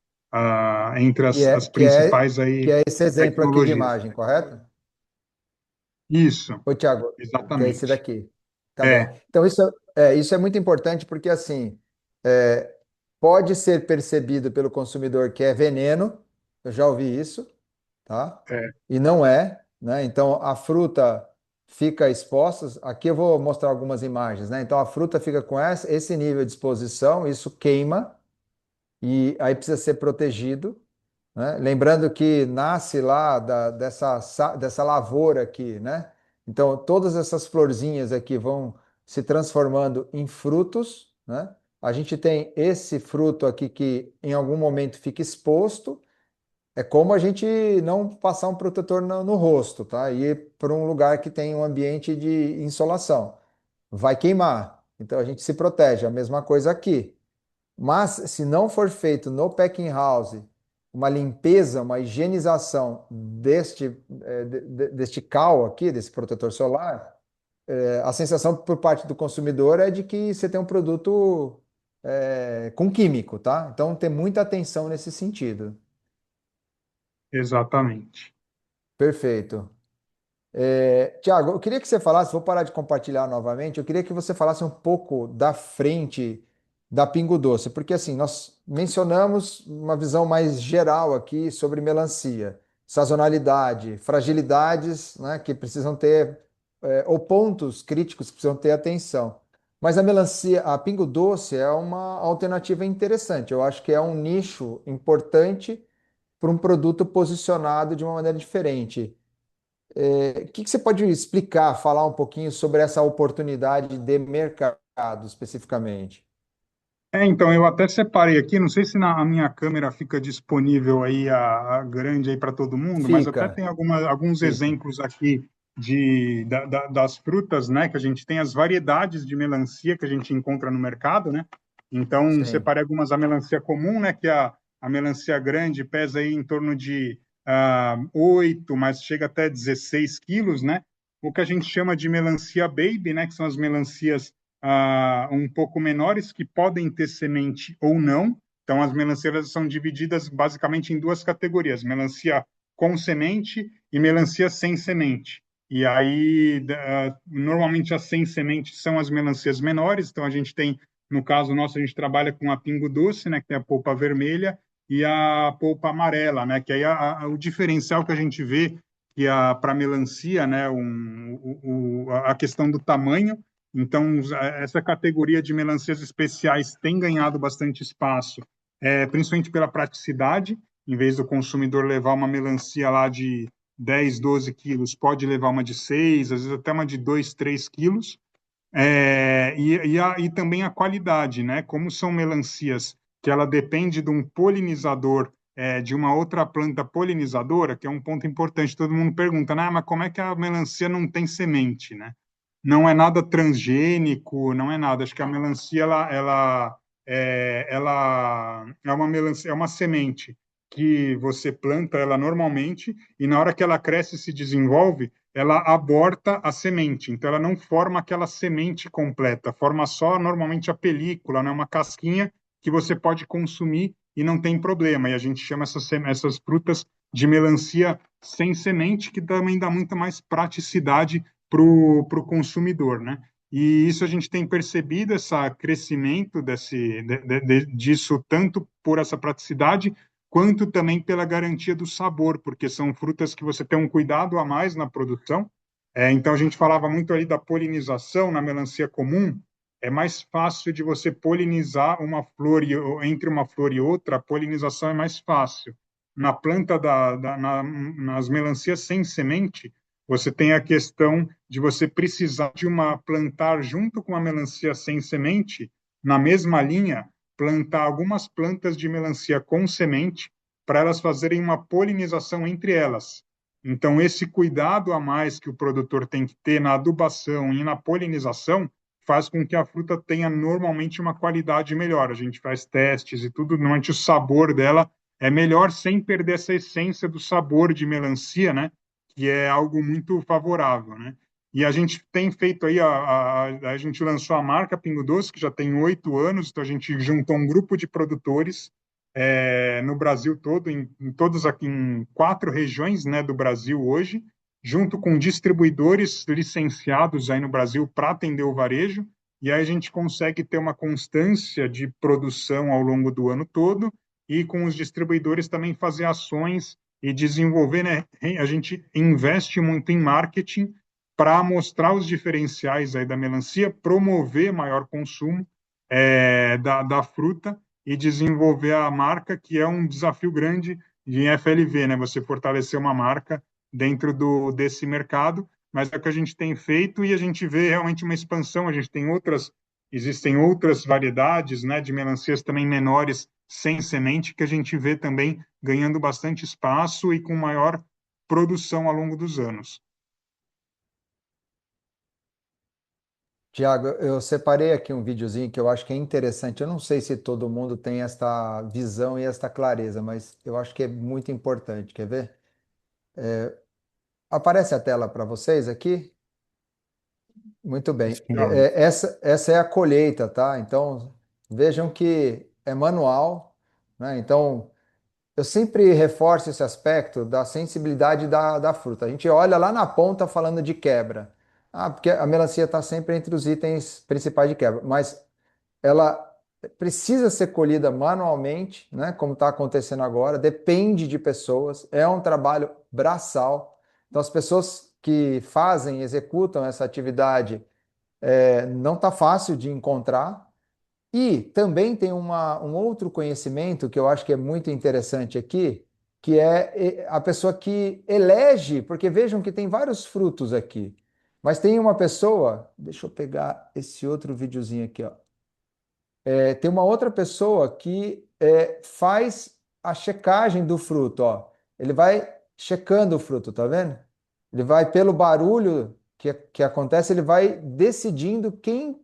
Entre Que as é, que é, principais que aí é esse exemplo aqui de tecnologias. imagem, correto? Isso, Oi, Thiago, que é esse exatamente. daqui. Tá bem. É, Então, isso é muito importante porque, assim, é, pode ser percebido pelo consumidor que é veneno, eu já ouvi isso, tá? é, E não é, né? Então, a fruta fica exposta. Aqui eu vou mostrar algumas imagens, né? Então, a fruta fica com esse nível de exposição, isso queima, e aí precisa ser protegido, né? Lembrando que nasce lá dessa lavoura aqui, né? Então, todas essas florzinhas aqui vão se transformando em frutos, né? A gente tem esse fruto aqui que em algum momento fica exposto. É como a gente não passar um protetor no rosto, tá? Ir para um lugar que tem um ambiente de insolação. Vai queimar. Então a gente se protege. A mesma coisa aqui. Mas se não for feito no packing house uma limpeza, uma higienização deste cal aqui, desse protetor solar, a sensação por parte do consumidor é de que você tem um produto com químico, tá? Então tem muita atenção nesse sentido. exatamente. Perfeito. Tiago, eu queria que você falasse, vou parar de compartilhar novamente, eu queria que você falasse um pouco da frente da Pingo Doce, porque assim, nós mencionamos uma visão mais geral aqui sobre melancia, sazonalidade, fragilidades, né, que precisam ter, ou pontos críticos que precisam ter atenção. Mas a melancia, a Pingo Doce é uma alternativa interessante, eu acho que é um nicho importante para um produto posicionado de uma maneira diferente. O que que você pode explicar, falar um pouquinho sobre essa oportunidade de mercado especificamente? Então, eu até separei aqui, não sei se na minha câmera fica disponível aí a grande aí para todo mundo, mas até Fica, tem alguns fica. exemplos aqui das frutas, né, que a gente tem as variedades de melancia que a gente encontra no mercado, né? Então, Sim. separei algumas a melancia comum, né, que a melancia grande pesa aí em torno de 8, mas chega até 16 quilos, né? O que a gente chama de melancia baby, né, que são as melancias um pouco menores, que podem ter semente ou não. Então, as melancias são divididas basicamente em duas categorias: melancia com semente e melancia sem semente. E aí, normalmente, as sem semente são as melancias menores. Então, a gente tem, no caso nosso, a gente trabalha com a pingo doce, né, que tem a polpa vermelha, e a polpa amarela, né, que aí o diferencial que a gente vê que para melancia, né, a questão do tamanho. Então, essa categoria de melancias especiais tem ganhado bastante espaço, principalmente pela praticidade. Em vez do consumidor levar uma melancia lá de 10, 12 quilos, pode levar uma de 6, às vezes até uma de 2, 3 quilos. E também a qualidade, né? Como são melancias que ela depende de um polinizador, de uma outra planta polinizadora, que é um ponto importante. Todo mundo pergunta, né? Mas como é que a melancia não tem semente, né? Não é nada transgênico, não é nada. Acho que a melancia ela é uma melancia, é uma semente que você planta ela normalmente e na hora que ela cresce e se desenvolve, ela aborta a semente. Então ela não forma aquela semente completa, forma só normalmente a película, né, uma casquinha que você pode consumir e não tem problema. E a gente chama essas frutas de melancia sem semente, que também dá muita mais praticidade para o consumidor, né? E isso a gente tem percebido, esse crescimento disso, tanto por essa praticidade, quanto também pela garantia do sabor, porque são frutas que você tem um cuidado a mais na produção. Então, a gente falava muito ali da polinização na melancia comum. É mais fácil de você polinizar uma flor, entre uma flor e outra, a polinização é mais fácil. Na planta, nas melancias sem semente, você tem a questão de você precisar de plantar junto com a melancia sem semente, na mesma linha, plantar algumas plantas de melancia com semente para elas fazerem uma polinização entre elas. Então, esse cuidado a mais que o produtor tem que ter na adubação e na polinização faz com que a fruta tenha normalmente uma qualidade melhor. A gente faz testes e tudo, normalmente o sabor dela é melhor sem perder essa essência do sabor de melancia, né? Que é algo muito favorável, né? E a gente tem feito aí, a gente lançou a marca Pingo Doce, que já tem 8 anos, então a gente juntou um grupo de produtores no Brasil todo, em todos aqui, em 4 regiões, né, do Brasil hoje, junto com distribuidores licenciados aí no Brasil para atender o varejo, e aí a gente consegue ter uma constância de produção ao longo do ano todo, e com os distribuidores também fazer ações e desenvolver, né? A gente investe muito em marketing para mostrar os diferenciais aí da melancia, promover maior consumo da fruta e desenvolver a marca, que é um desafio grande de FLV, né? Você fortalecer uma marca dentro desse mercado, mas é o que a gente tem feito e a gente vê realmente uma expansão. A gente tem existem outras variedades, né, de melancias também menores sem semente que a gente vê também ganhando bastante espaço e com maior produção ao longo dos anos. Tiago, eu separei aqui um videozinho que eu acho que é interessante. Eu não sei se todo mundo tem esta visão e esta clareza, mas eu acho que é muito importante. Quer ver? Aparece a tela para vocês aqui? Muito bem. Essa é a colheita, tá? Então, vejam que é manual, né? Então, eu sempre reforço esse aspecto da sensibilidade da fruta. A gente olha lá na ponta falando de quebra. Ah, porque a melancia está sempre entre os itens principais de quebra, mas ela precisa ser colhida manualmente, né? Como está acontecendo agora, depende de pessoas, é um trabalho braçal. Então, as pessoas que fazem, executam essa atividade, não está fácil de encontrar. E também tem um outro conhecimento que eu acho que é muito interessante aqui, que é a pessoa que elege, porque vejam que tem vários frutos aqui, mas tem uma pessoa, deixa eu pegar esse outro videozinho aqui, ó. Tem uma outra pessoa que faz a checagem do fruto, ó. Ele vai checando o fruto, tá vendo? Ele vai, pelo barulho que acontece, ele vai decidindo quem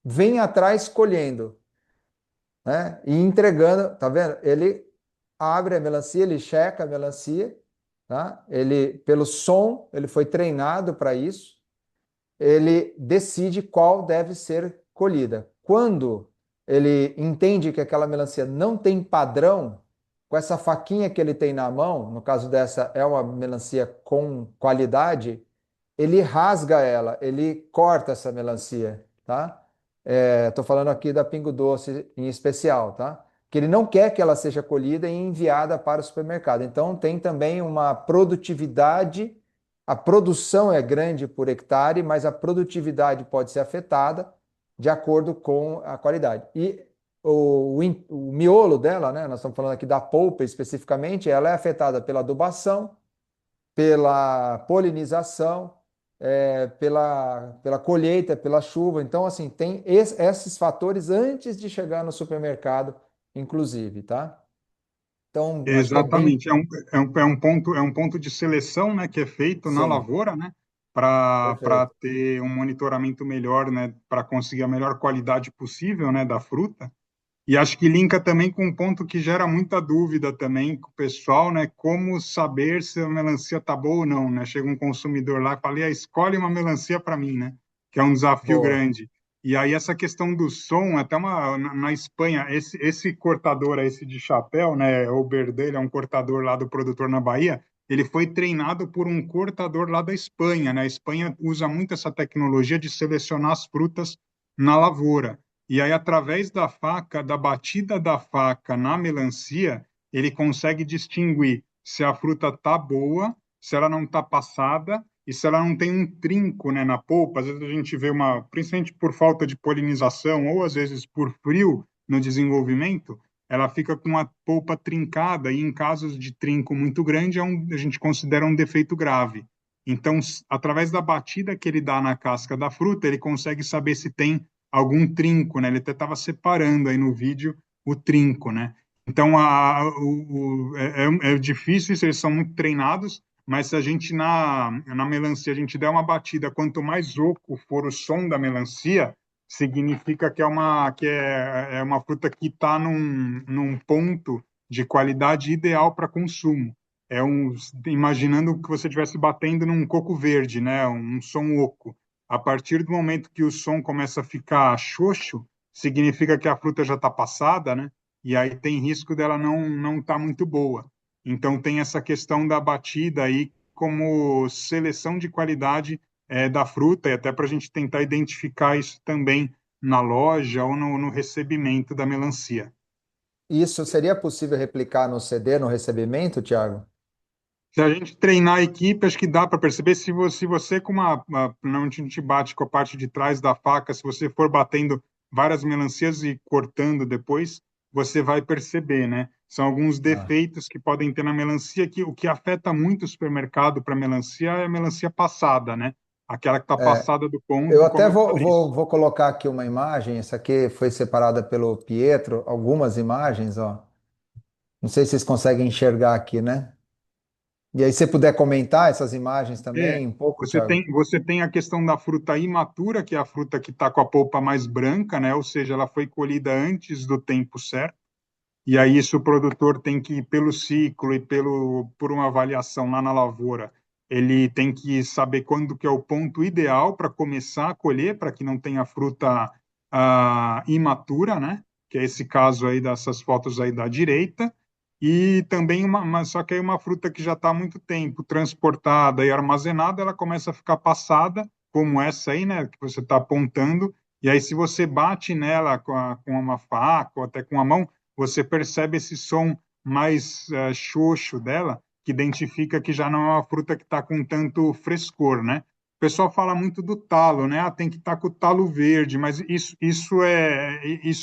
vem atrás colhendo, né? E entregando, tá vendo? Ele abre a melancia, ele checa a melancia, tá? Ele, pelo som, ele foi treinado para isso. Ele decide qual deve ser colhida. Quando ele entende que aquela melancia não tem padrão, com essa faquinha que ele tem na mão, no caso dessa é uma melancia com qualidade, ele rasga ela, ele corta essa melancia, tá? Estou falando aqui da Pingo Doce em especial, tá? Que ele não quer que ela seja colhida e enviada para o supermercado. Então tem também uma produtividade, a produção é grande por hectare, mas a produtividade pode ser afetada de acordo com a qualidade. E o miolo dela, né? Nós estamos falando aqui da polpa especificamente, ela é afetada pela adubação, pela polinização, pela colheita, pela chuva. Então, assim, tem esses fatores antes de chegar no supermercado, inclusive, tá? Então, acho que é bem Exatamente, é um ponto de seleção, né, que é feito na sim, lavoura, né, para perfeito. ter um monitoramento melhor, né, para conseguir a melhor qualidade possível, né, da fruta. E acho que linka também com um ponto que gera muita dúvida também com o pessoal, né? Como saber se a melancia tá boa ou não, né? Chega um consumidor lá e fala, "E aí, escolhe uma melancia para mim, né? Que é um desafio Boa. grande. E aí essa questão do som, até na Espanha, esse cortador, esse de chapéu, né? O Berdelho é um cortador lá do produtor na Bahia. Ele foi treinado por um cortador lá da Espanha, né? A Espanha usa muito essa tecnologia de selecionar as frutas na lavoura. E aí, através da faca, da batida da faca na melancia, ele consegue distinguir se a fruta está boa, se ela não está passada e se ela não tem um trinco, né, na polpa. Às vezes a gente vê principalmente por falta de polinização ou às vezes por frio no desenvolvimento, ela fica com a polpa trincada e em casos de trinco muito grande a gente considera um defeito grave. Então, através da batida que ele dá na casca da fruta, ele consegue saber se tem algum trinco, né? Ele até estava separando aí no vídeo o trinco, né? Então, é difícil, eles são muito treinados, mas se a gente na melancia a gente der uma batida, quanto mais oco for o som da melancia, significa é uma fruta que está num ponto de qualidade ideal para consumo. imaginando que você estivesse batendo num coco verde, né? Um som oco. A partir do momento que o som começa a ficar xoxo, significa que a fruta já está passada, né? E aí tem risco dela não estar muito boa. Então tem essa questão da batida aí como seleção de qualidade da fruta, e até para a gente tentar identificar isso também na loja ou no recebimento da melancia. Isso seria possível replicar no CD, no recebimento, Thiago? Se a gente treinar a equipe, acho que dá para perceber se você com não te bate com a parte de trás da faca, se você for batendo várias melancias e cortando depois, você vai perceber, né? São alguns Ah. defeitos que podem ter na melancia, que o que afeta muito o supermercado para melancia é a melancia passada, né? Aquela que está É, passada do eu ponto, como até eu falei. vou colocar aqui uma imagem. Essa aqui foi separada pelo Pietro, algumas imagens, ó. Não sei se vocês conseguem enxergar aqui, né? E aí, se você puder comentar essas imagens É, também, um pouco, Thiago. você tem a questão da fruta imatura, que é a fruta que está com a polpa mais branca, né? Ou seja, ela foi colhida antes do tempo certo. E aí isso o produtor tem que, pelo ciclo e por uma avaliação lá na lavoura, ele tem que saber quando que é o ponto ideal para começar a colher, para que não tenha fruta imatura, né? Que é esse caso aí dessas fotos aí da direita. E também só que aí uma fruta que já está há muito tempo transportada e armazenada, ela começa a ficar passada, como essa aí, né? Que você está apontando. E aí, se você bate nela com uma faca ou até com a mão, você percebe esse som mais xoxo dela, que identifica que já não é uma fruta que está com tanto frescor, né? O pessoal fala muito do talo, né? Ah, tem que estar com o talo verde, mas isso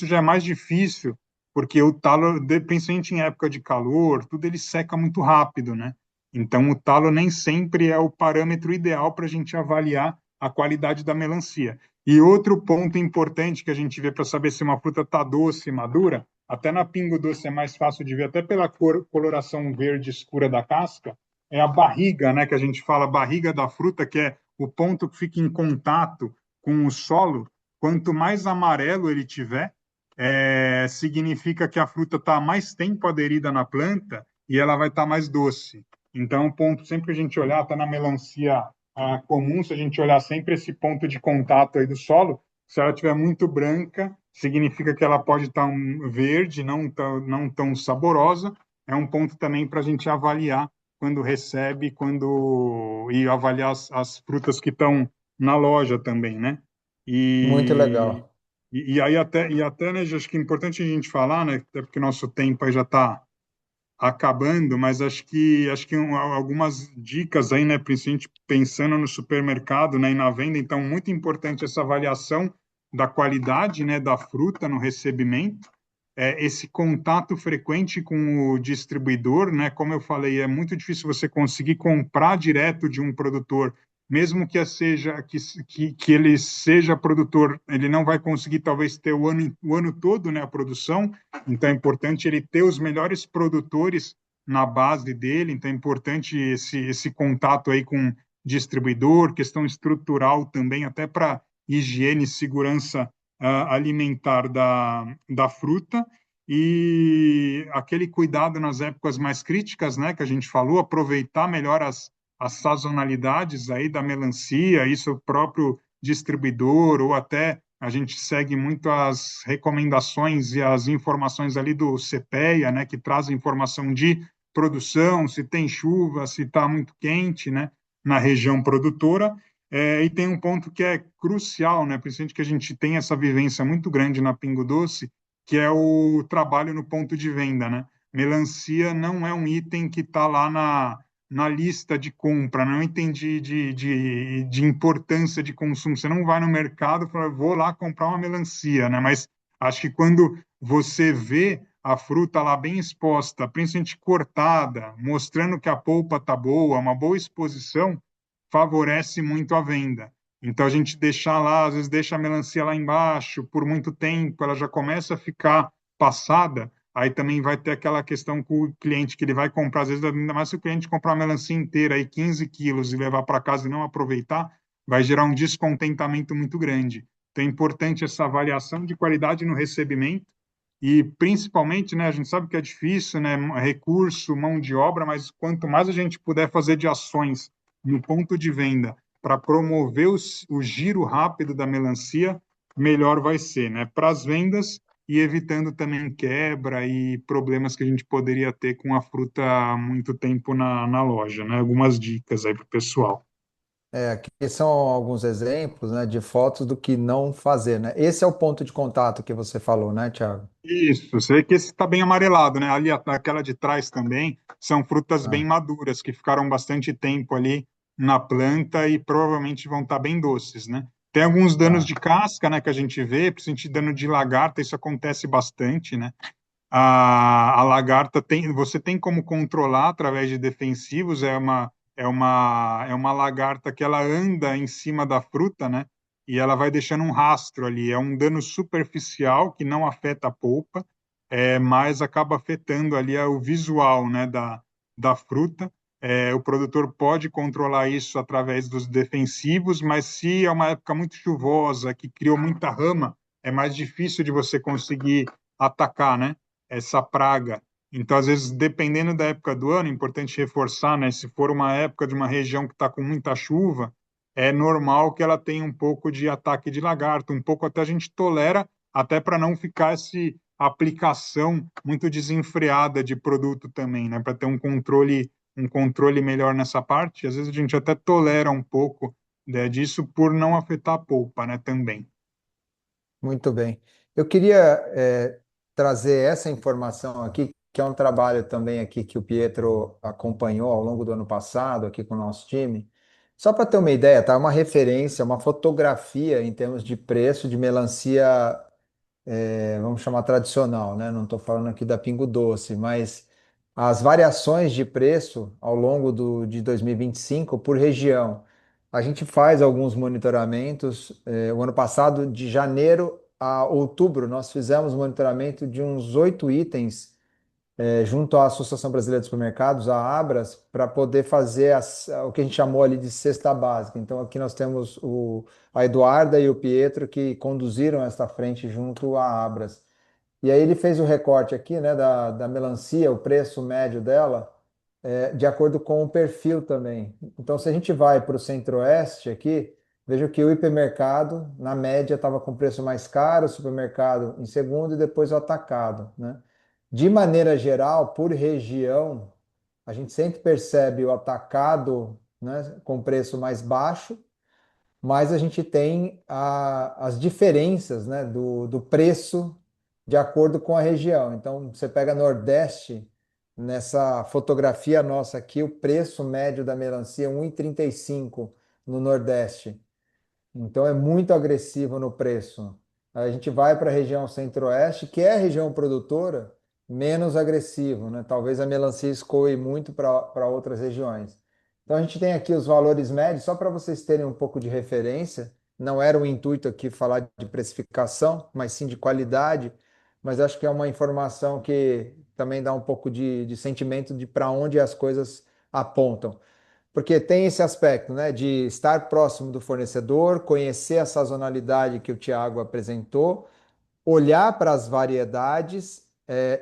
já é mais difícil, porque o talo, principalmente em época de calor, tudo ele seca muito rápido, né? Então o talo nem sempre é o parâmetro ideal para a gente avaliar a qualidade da melancia. E outro ponto importante que a gente vê para saber se uma fruta está doce, madura, até na Pingo Doce é mais fácil de ver, até pela coloração verde escura da casca, é a barriga, né, que a gente fala, barriga da fruta, que é o ponto que fica em contato com o solo. Quanto mais amarelo ele tiver, significa que a fruta está mais tempo aderida na planta e ela vai estar mais doce. Então, o ponto sempre que a gente olhar, está na melancia comum, se a gente olhar sempre esse ponto de contato aí do solo, se ela estiver muito branca, significa que ela pode estar verde, não tão saborosa. É um ponto também para a gente avaliar quando recebe, e avaliar as frutas que estão na loja também, né? Muito E, legal. e até, né, acho que é importante a gente falar, né? Até porque nosso tempo aí já está acabando, mas acho que algumas dicas aí, né, principalmente pensando no supermercado, né, e na venda, então muito importante essa avaliação da qualidade, né, da fruta no recebimento, esse contato frequente com o distribuidor, né, como eu falei, é muito difícil você conseguir comprar direto de um produtor, mesmo que ele seja produtor, ele não vai conseguir talvez ter o ano todo, né, a produção. Então é importante ele ter os melhores produtores na base dele, então é importante esse contato aí com distribuidor, questão estrutural também, até para higiene e segurança alimentar da fruta, e aquele cuidado nas épocas mais críticas, né, que a gente falou, aproveitar melhor as sazonalidades aí da melancia, isso o próprio distribuidor, ou até a gente segue muito as recomendações e as informações ali do CPEA, né, que traz informação de produção, se tem chuva, se está muito quente, né, na região produtora. E tem um ponto que é crucial, né, principalmente que a gente tem essa vivência muito grande na Pingo Doce, que é o trabalho no ponto de venda, né? Melancia não é um item que está lá na lista de compra, não é um item de importância de consumo. Você não vai no mercado e fala, vou lá comprar uma melancia, né? Mas acho que quando você vê a fruta lá bem exposta, principalmente cortada, mostrando que a polpa está boa, uma boa exposição, favorece muito a venda. Então a gente deixar lá, às vezes deixa a melancia lá embaixo por muito tempo, ela já começa a ficar passada, aí também vai ter aquela questão com o cliente que ele vai comprar, às vezes, ainda mais se o cliente comprar a melancia inteira, aí 15 quilos e levar para casa e não aproveitar, vai gerar um descontentamento muito grande. Então é importante essa avaliação de qualidade no recebimento E principalmente, né, a gente sabe que é difícil, né, recurso, mão de obra, mas quanto mais a gente puder fazer de ações no ponto de venda para promover o giro rápido da melancia, melhor vai ser, né, para as vendas e evitando também quebra e problemas que a gente poderia ter com a fruta há muito tempo na loja, né? Algumas dicas aí para o pessoal. Aqui são alguns exemplos, né, de fotos do que não fazer, né? Esse é o ponto de contato que você falou, né, Thiago? Isso, sei que esse está bem amarelado, né? Ali, aquela de trás também, são frutas bem Ah, maduras, que ficaram bastante tempo ali na planta e provavelmente vão estar bem doces, né? Tem alguns danos tá. de casca, né, que a gente vê, principalmente dano de lagarta, isso acontece bastante, né? A lagarta tem, você tem como controlar através de defensivos, é uma lagarta que ela anda em cima da fruta, né? E ela vai deixando um rastro ali. É um dano superficial que não afeta a polpa, mas acaba afetando ali o visual, né, da fruta. O produtor pode controlar isso através dos defensivos, mas se é uma época muito chuvosa, que criou muita rama, é mais difícil de você conseguir atacar, né? Essa praga. Então, às vezes, dependendo da época do ano, é importante reforçar, né? Se for uma época de uma região que está com muita chuva, é normal que ela tenha um pouco de ataque de lagarto, um pouco até a gente tolera, até para não ficar essa aplicação muito desenfreada de produto também, né? Para ter um controle melhor nessa parte. Às vezes a gente até tolera um pouco, né, disso por não afetar a polpa, né? Também. Muito bem. Eu queria trazer essa informação aqui, que é um trabalho também aqui que o Pietro acompanhou ao longo do ano passado aqui com o nosso time. Só para ter uma ideia, tá? Uma referência, uma fotografia em termos de preço de melancia, vamos chamar tradicional, né? Não estou falando aqui da Pingo Doce, mas as variações de preço ao longo de 2025 por região. A gente faz alguns monitoramentos. O ano passado, de janeiro a outubro, nós fizemos monitoramento de uns 8 itens junto à Associação Brasileira de Supermercados, a Abras, para poder fazer o que a gente chamou ali de cesta básica. Então, aqui nós temos a Eduarda e o Pietro que conduziram esta frente junto à Abras. E aí ele fez o recorte aqui, né, da melancia, o preço médio dela, de acordo com o perfil também. Então, se a gente vai para o Centro-Oeste aqui, veja que o hipermercado, na média, estava com preço mais caro, o supermercado em segundo e depois o atacado, né? De maneira geral, por região, a gente sempre percebe o atacado, né, com preço mais baixo, mas a gente tem as diferenças, né, do preço de acordo com a região. Então, você pega Nordeste, nessa fotografia nossa aqui, o preço médio da melancia é 1,35 no Nordeste. Então é muito agressivo no preço. A gente vai para a região Centro-Oeste, que é a região produtora, menos agressivo, né? Talvez a melancia escoe muito para outras regiões. Então a gente tem aqui os valores médios, só para vocês terem um pouco de referência. Não era o intuito aqui falar de precificação, mas sim de qualidade. Mas acho que é uma informação que também dá um pouco de sentimento de para onde as coisas apontam. Porque tem esse aspecto, né, de estar próximo do fornecedor, conhecer a sazonalidade que o Tiago apresentou, olhar para as variedades,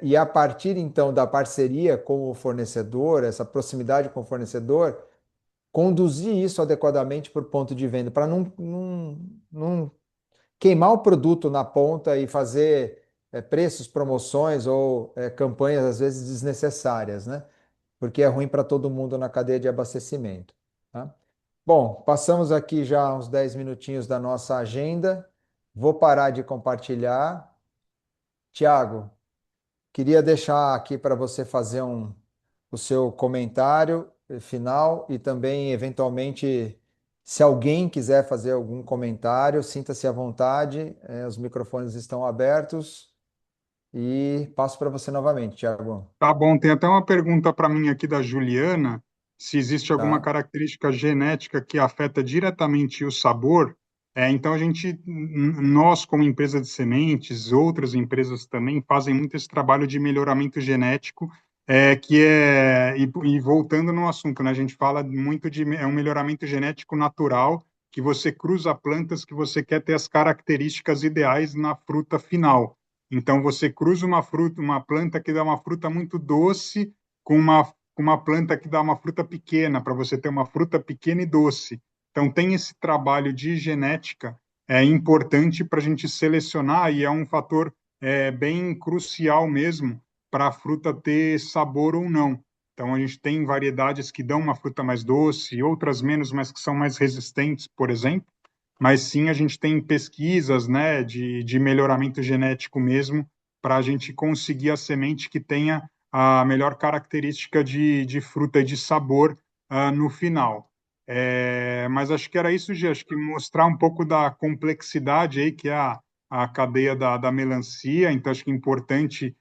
e a partir então da parceria com o fornecedor, essa proximidade com o fornecedor, conduzir isso adequadamente para o ponto de venda, para não queimar o produto na ponta e fazer preços, promoções ou campanhas às vezes desnecessárias, né? Porque é ruim para todo mundo na cadeia de abastecimento. Tá? Bom, passamos aqui já uns 10 minutinhos da nossa agenda. Vou parar de compartilhar. Tiago, queria deixar aqui para você fazer o seu comentário final e também, eventualmente, se alguém quiser fazer algum comentário, sinta-se à vontade, os microfones estão abertos e passo para você novamente, Tiago. Tá bom, tem até uma pergunta para mim aqui da Juliana, se existe alguma Tá? característica genética que afeta diretamente o sabor. Então nós como empresa de sementes, outras empresas também fazem muito esse trabalho de melhoramento genético, e voltando no assunto, né, a gente fala muito de um melhoramento genético natural, que você cruza plantas que você quer ter as características ideais na fruta final. Então você cruza uma fruta, uma planta que dá uma fruta muito doce com uma planta que dá uma fruta pequena, para você ter uma fruta pequena e doce. Então tem esse trabalho de genética importante para a gente selecionar e é um fator bem crucial mesmo para a fruta ter sabor ou não. Então a gente tem variedades que dão uma fruta mais doce, outras menos, mas que são mais resistentes, por exemplo. Mas sim a gente tem pesquisas, né, de melhoramento genético mesmo, para a gente conseguir a semente que tenha a melhor característica de fruta e de sabor no final. Mas acho que era isso, Gê. Acho que mostrar um pouco da complexidade aí que é a cadeia da melancia. Então, acho que é importante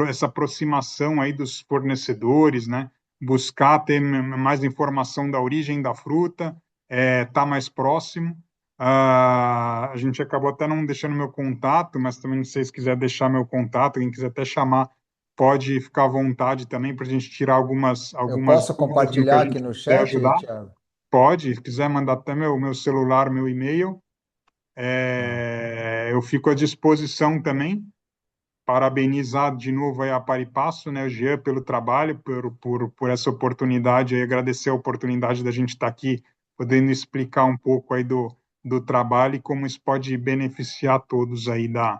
essa aproximação aí dos fornecedores, né? Buscar ter mais informação da origem da fruta, estar mais próximo. A gente acabou até não deixando meu contato, mas também se vocês quiserem deixar meu contato, quem quiser até chamar, pode ficar à vontade também para a gente tirar Eu algumas posso dúvidas no que a compartilhar aqui gente no puder chat, ajudar. Thiago? Pode, se quiser mandar até meu celular, meu e-mail, Tá. eu fico à disposição também. Parabenizar de novo aí a Paripasso, né, o Jean, pelo trabalho, por essa oportunidade, e agradecer a oportunidade da gente estar aqui, podendo explicar um pouco aí do trabalho e como isso pode beneficiar todos aí da,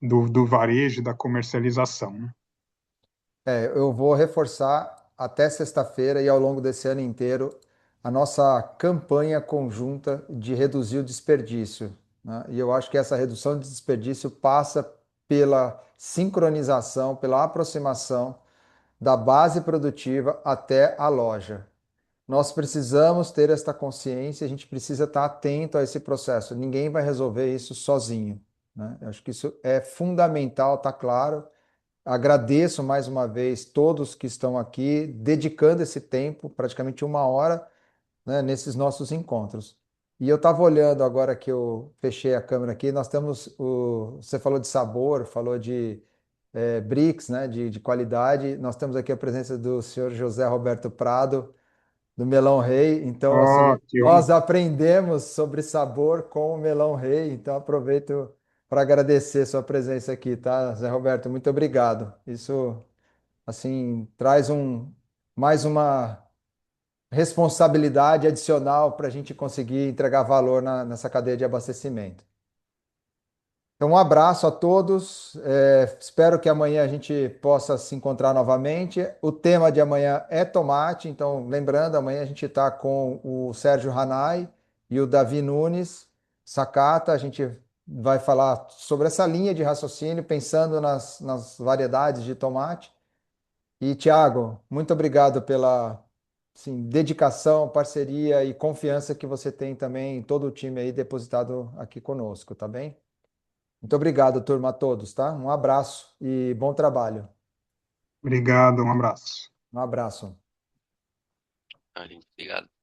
do varejo, da comercialização, né? Eu vou reforçar até sexta-feira e ao longo desse ano inteiro a nossa campanha conjunta de reduzir o desperdício, né? E eu acho que essa redução de desperdício passa pela sincronização, pela aproximação da base produtiva até a loja. Nós precisamos ter esta consciência, a gente precisa estar atento a esse processo. Ninguém vai resolver isso sozinho, né? Eu acho que isso é fundamental, tá claro. Agradeço mais uma vez todos que estão aqui, dedicando esse tempo, praticamente uma hora, né, nesses nossos encontros. E eu estava olhando agora que eu fechei a câmera aqui, nós temos você falou de sabor, falou de BRICS, né, de qualidade. Nós temos aqui a presença do senhor José Roberto Prado, do Melão Rei. Então, Oh, assim, que nós honra. aprendemos sobre sabor com o Melão Rei. Então, aproveito para agradecer sua presença aqui, tá, Zé Roberto? Muito obrigado. Isso, assim, traz mais uma responsabilidade adicional para a gente conseguir entregar valor nessa cadeia de abastecimento. Então, um abraço a todos. Espero que amanhã a gente possa se encontrar novamente. O tema de amanhã é tomate. Então, lembrando, amanhã a gente está com o Sérgio Hanai e o Davi Nunes Sakata. A gente vai falar sobre essa linha de raciocínio, pensando nas variedades de tomate. E, Tiago, muito obrigado pela assim, dedicação, parceria e confiança que você tem também em todo o time aí depositado aqui conosco, tá bem? Muito obrigado, turma, a todos, tá? Um abraço e bom trabalho. Obrigado, um abraço. Um abraço. Ah, gente, obrigado.